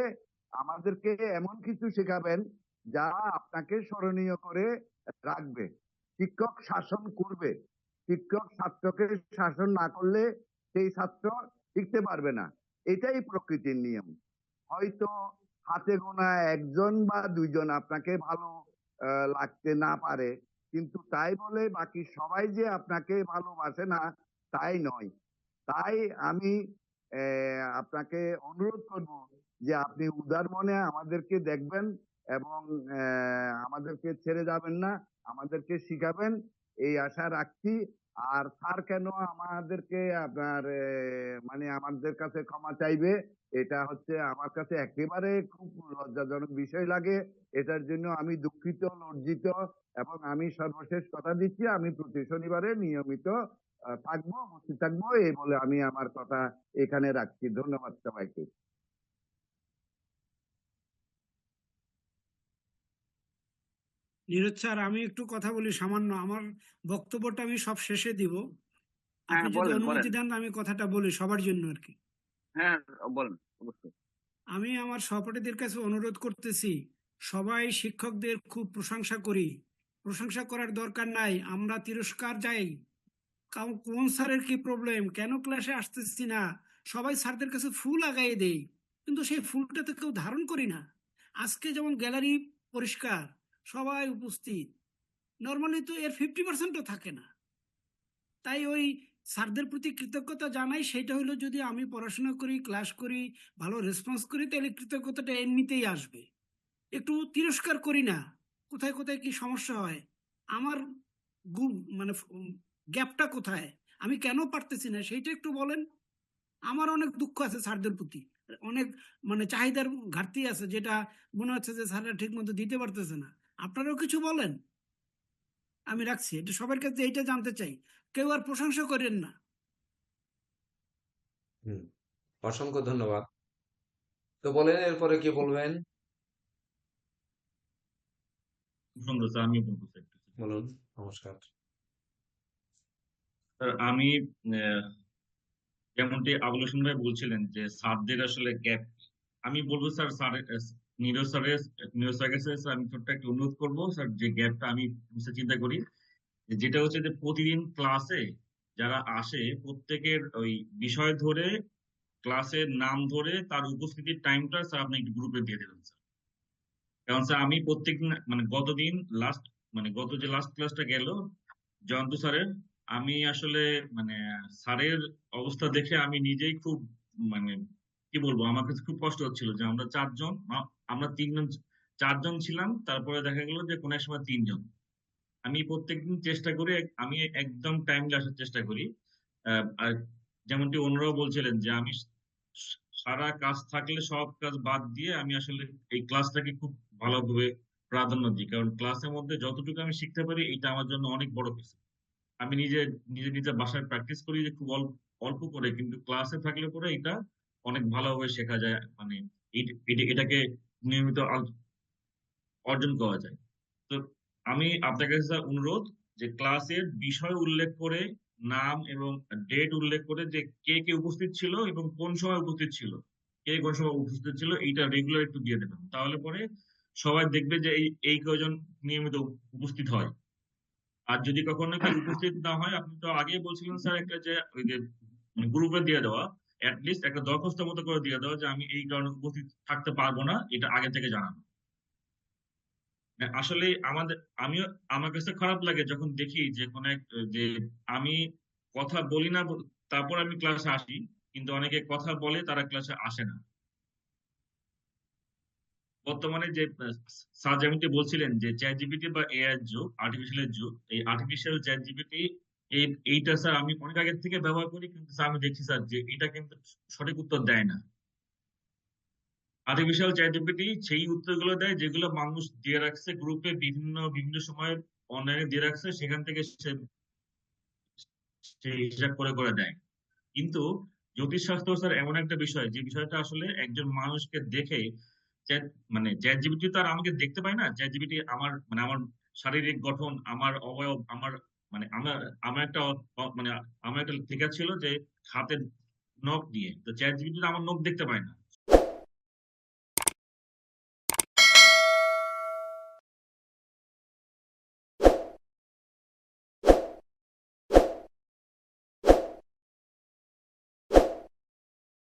আমাদেরকে এমন কিছু শেখাবেন যা আপনাকে স্মরণীয় করে রাখবে। শিক্ষক শাসন করবে, শিক্ষক ছাত্রকে শাসন না করলে সেই ছাত্র শিখতে পারবে না। এটাই প্রকৃতির নিয়ম। হয়তো হাতে গোনা একজন বা দুইজন আপনাকে ভালো লাগতে না পারে, কিন্তু তাই বলে বাকি সবাই যে আপনাকে ভালোবাসে না তাই নয়। তাই আমি আপনাকে অনুরোধ করব যে আপনি উদার মনে আমাদেরকে দেখবেন এবং আমাদেরকে ছেড়ে যাবেন না, আমাদেরকে শিখাবেন, এই আশা রাখছি। আর স্যার কেন আমাদেরকে আপনার মানে আমাদের কাছে ক্ষমা চাইবে, এটা হচ্ছে আমার কাছে একেবারে খুব লজ্জাজনক বিষয় লাগে। এটার জন্য আমি দুঃখিত, লজ্জিত। এবং আমি সর্বশেষ কথা দিচ্ছি, আমি প্রতি শনিবারে নিয়মিত থাকবো, উপস্থিত থাকবো, এই বলে আমি আমার কথা এখানে রাখছি। ধন্যবাদ সবাইকে। নীরজ স্যার, আমি একটু কথা বলি সামান্য। আমার বক্তব্যটা আমি সব শেষে দিব। হ্যাঁ আপনি যদি বলেন বলেন। অনুমতি দেন আমি কথাটা বলি সবার জন্য আর কি। হ্যাঁ বলেন অবশ্যই। আমি আমার সহপাঠীদের কাছে অনুরোধ করতেছি, সবাই শিক্ষকদের খুব প্রশংসা করি। প্রশংসা করার দরকার নাই, আমরা তিরস্কার যাই। কোন স্যারের কি প্রবলেম, কেন ক্লাসে আসতেছি না, সবাই স্যারদের কাছে ফুল আগাই দেই, কিন্তু সেই ফুলটা তো কেউ ধারণ করি না। আজকে যেমন গ্যালারি পরিষ্কার, সবাই উপস্থিত, নর্মালি তো এর 50%ও থাকে না। তাই ওই স্যারদের প্রতি কৃতজ্ঞতা জানাই। সেটা হলো যদি আমি পড়াশোনা করি, ক্লাস করি, ভালো রেসপন্স করি, তাহলে কৃতজ্ঞতাটা এমনিতেই আসবে। একটু তিরস্কার করি না, কোথায় কোথায় কি সমস্যা হয়, আমার মানে গ্যাপটা কোথায়, আমি কেন পারতেছি না সেইটা একটু বলেন। আমার অনেক দুঃখ আছে স্যারদের প্রতি, অনেক মানে চাহিদার ঘাটতি আছে, যেটা মনে হচ্ছে যে স্যাররা ঠিক মতো দিতে পারতেছে না। আপনারাও কিছু বলেন। আমি রাখছি, এটা সবার কাছে এইটা জানতে চাই, কেউ আর প্রশংসা করেন না। হুম অসংখ্য ধন্যবাদ। তো বলেন এরপরে কি বলবেন? সুন্দর স্যার, আমি বলবো স্যার একটু। বলুন। নমস্কার। স্যার আমি আহ, যেমনটি আবুল হোসেন ভাই বলছিলেন যে স্যারদের আসলে গ্যাপ, আমি বলবো স্যার নীরজ স্যারের কাছে স্যার আমি ছোট্ট একটা অনুরোধ করবো স্যার, যে গ্যাপটা আমি বুঝতে চিন্তা করি, যেটা হচ্ছে যে প্রতিদিন ক্লাসে যারা আসে প্রত্যেকের ওই বিষয় ধরে, ক্লাসের নাম ধরে তার উপস্থিতির টাইমটা স্যার আপনি একটু গ্রুপে দিয়ে দেবেন স্যার। কারণ স্যার আমি প্রত্যেকদিন মানে গতদিন লাস্ট, মানে গত যে লাস্ট ক্লাসটা গেল জয়ন্ত স্যারের, আমি আসলে মানে স্যারের অবস্থা দেখে আমি নিজেই খুব মানে কি বলবো, আমার কাছে খুব কষ্ট হচ্ছিল যে আমরা চারজন, আমরা তিনজন, চারজন ছিলাম, তারপরে দেখা গেল যে কোনো এক সময় তিনজন। আমি প্রত্যেকদিন চেষ্টা করি, আমি একদম টাইমলি আসার চেষ্টা করি। আর যেমনটি অন্যরাও বলছিলেন যে আমি সারা কাজ থাকলে সব কাজ বাদ দিয়ে আমি আসলে এই ক্লাসটাকে খুব ভালোভাবে প্রাধান্য দিই, কারণ ক্লাসের মধ্যে যতটুকু আমি শিখতে পারি এটা আমার জন্য অনেক বড় কিছু। আমি নিজে নিজে নিজে বাসায় প্র্যাকটিস করি যে খুব অল্প অল্প করে, কিন্তু ক্লাসে থাকলে পরে এটা অনেক ভালোভাবে শেখা যায়, মানে এটাকে নিয়মিত অর্জন করা যায়। তো আমি আপনার কাছে স্যার অনুরোধ যে ক্লাসের বিষয় উল্লেখ করে, নাম এবং ডেট উল্লেখ করে যে কে কে উপস্থিত ছিল এবং কোন সময় উপস্থিত ছিল, কে কোন সময় উপস্থিত ছিল, এইটা রেগুলার একটু দিয়ে দেবেন। তাহলে পরে সবাই দেখবে যে এই এই কয়জন নিয়মিত উপস্থিত হয়। আর যদি কখনো কেউ উপস্থিত না হয়, আপনি তো আগেই বলছিলেন স্যার একটা যে ওই যে গ্রুপে দিয়ে দেওয়া, লিস্ট একটা দরখাস্ত মতো করে দিয়ে দেওয়া যে আমি এই কারণে উপস্থিত থাকতে পারবো না, এটা আগে থেকে জানানো। আসলে আমাদের আমিও আমার কাছে খারাপ লাগে যখন দেখি যে কোন এক যে আমি কথা বলি না তারপর আমি ক্লাসে আসি, কিন্তু অনেকে কথা বলে তারা ক্লাসে আসে না। বর্তমানে যে স্যার যেমনটি বলছিলেন যে চ্যাট জিপিটি বা এআই এর যুগ, আর্টিফিশিয়াল এর যুগ, এই আর্টিফিশিয়াল চ্যাট জিপিটি এইটা স্যার আমি অনেক আগের থেকে ব্যবহার করি, কিন্তু স্যার আমি দেখছি স্যার যে এটা কিন্তু সঠিক উত্তর দেয় না। আর্টিফিশিয়াল চ্যাট জিপিটি সেই উত্তরগুলো দেয় যেগুলো মানুষ দিয়ে রাখছে গ্রুপে, বিভিন্ন বিভিন্ন সময় অনলাইনে দিয়ে রাখছে, সেখান থেকে সে হিসাব করে করে দেয়। কিন্তু জ্যোতিষশাস্ত্র স্যার এমন একটা বিষয়, যে বিষয়টা আসলে একজন মানুষকে দেখে চ্যাট মানে চ্যাট জিপিটি তো আর আমাকে দেখতে পায় না। চ্যাট জিপিটি আমার মানে আমার শারীরিক গঠন, আমার অবয়ব, আমার মানে আমার আমার একটা মানে আমার একটা লেখা ছিল যে হাতের নখ দিয়ে, তো চ্যাট জিপিটি আমার নখ দেখতে পায় না।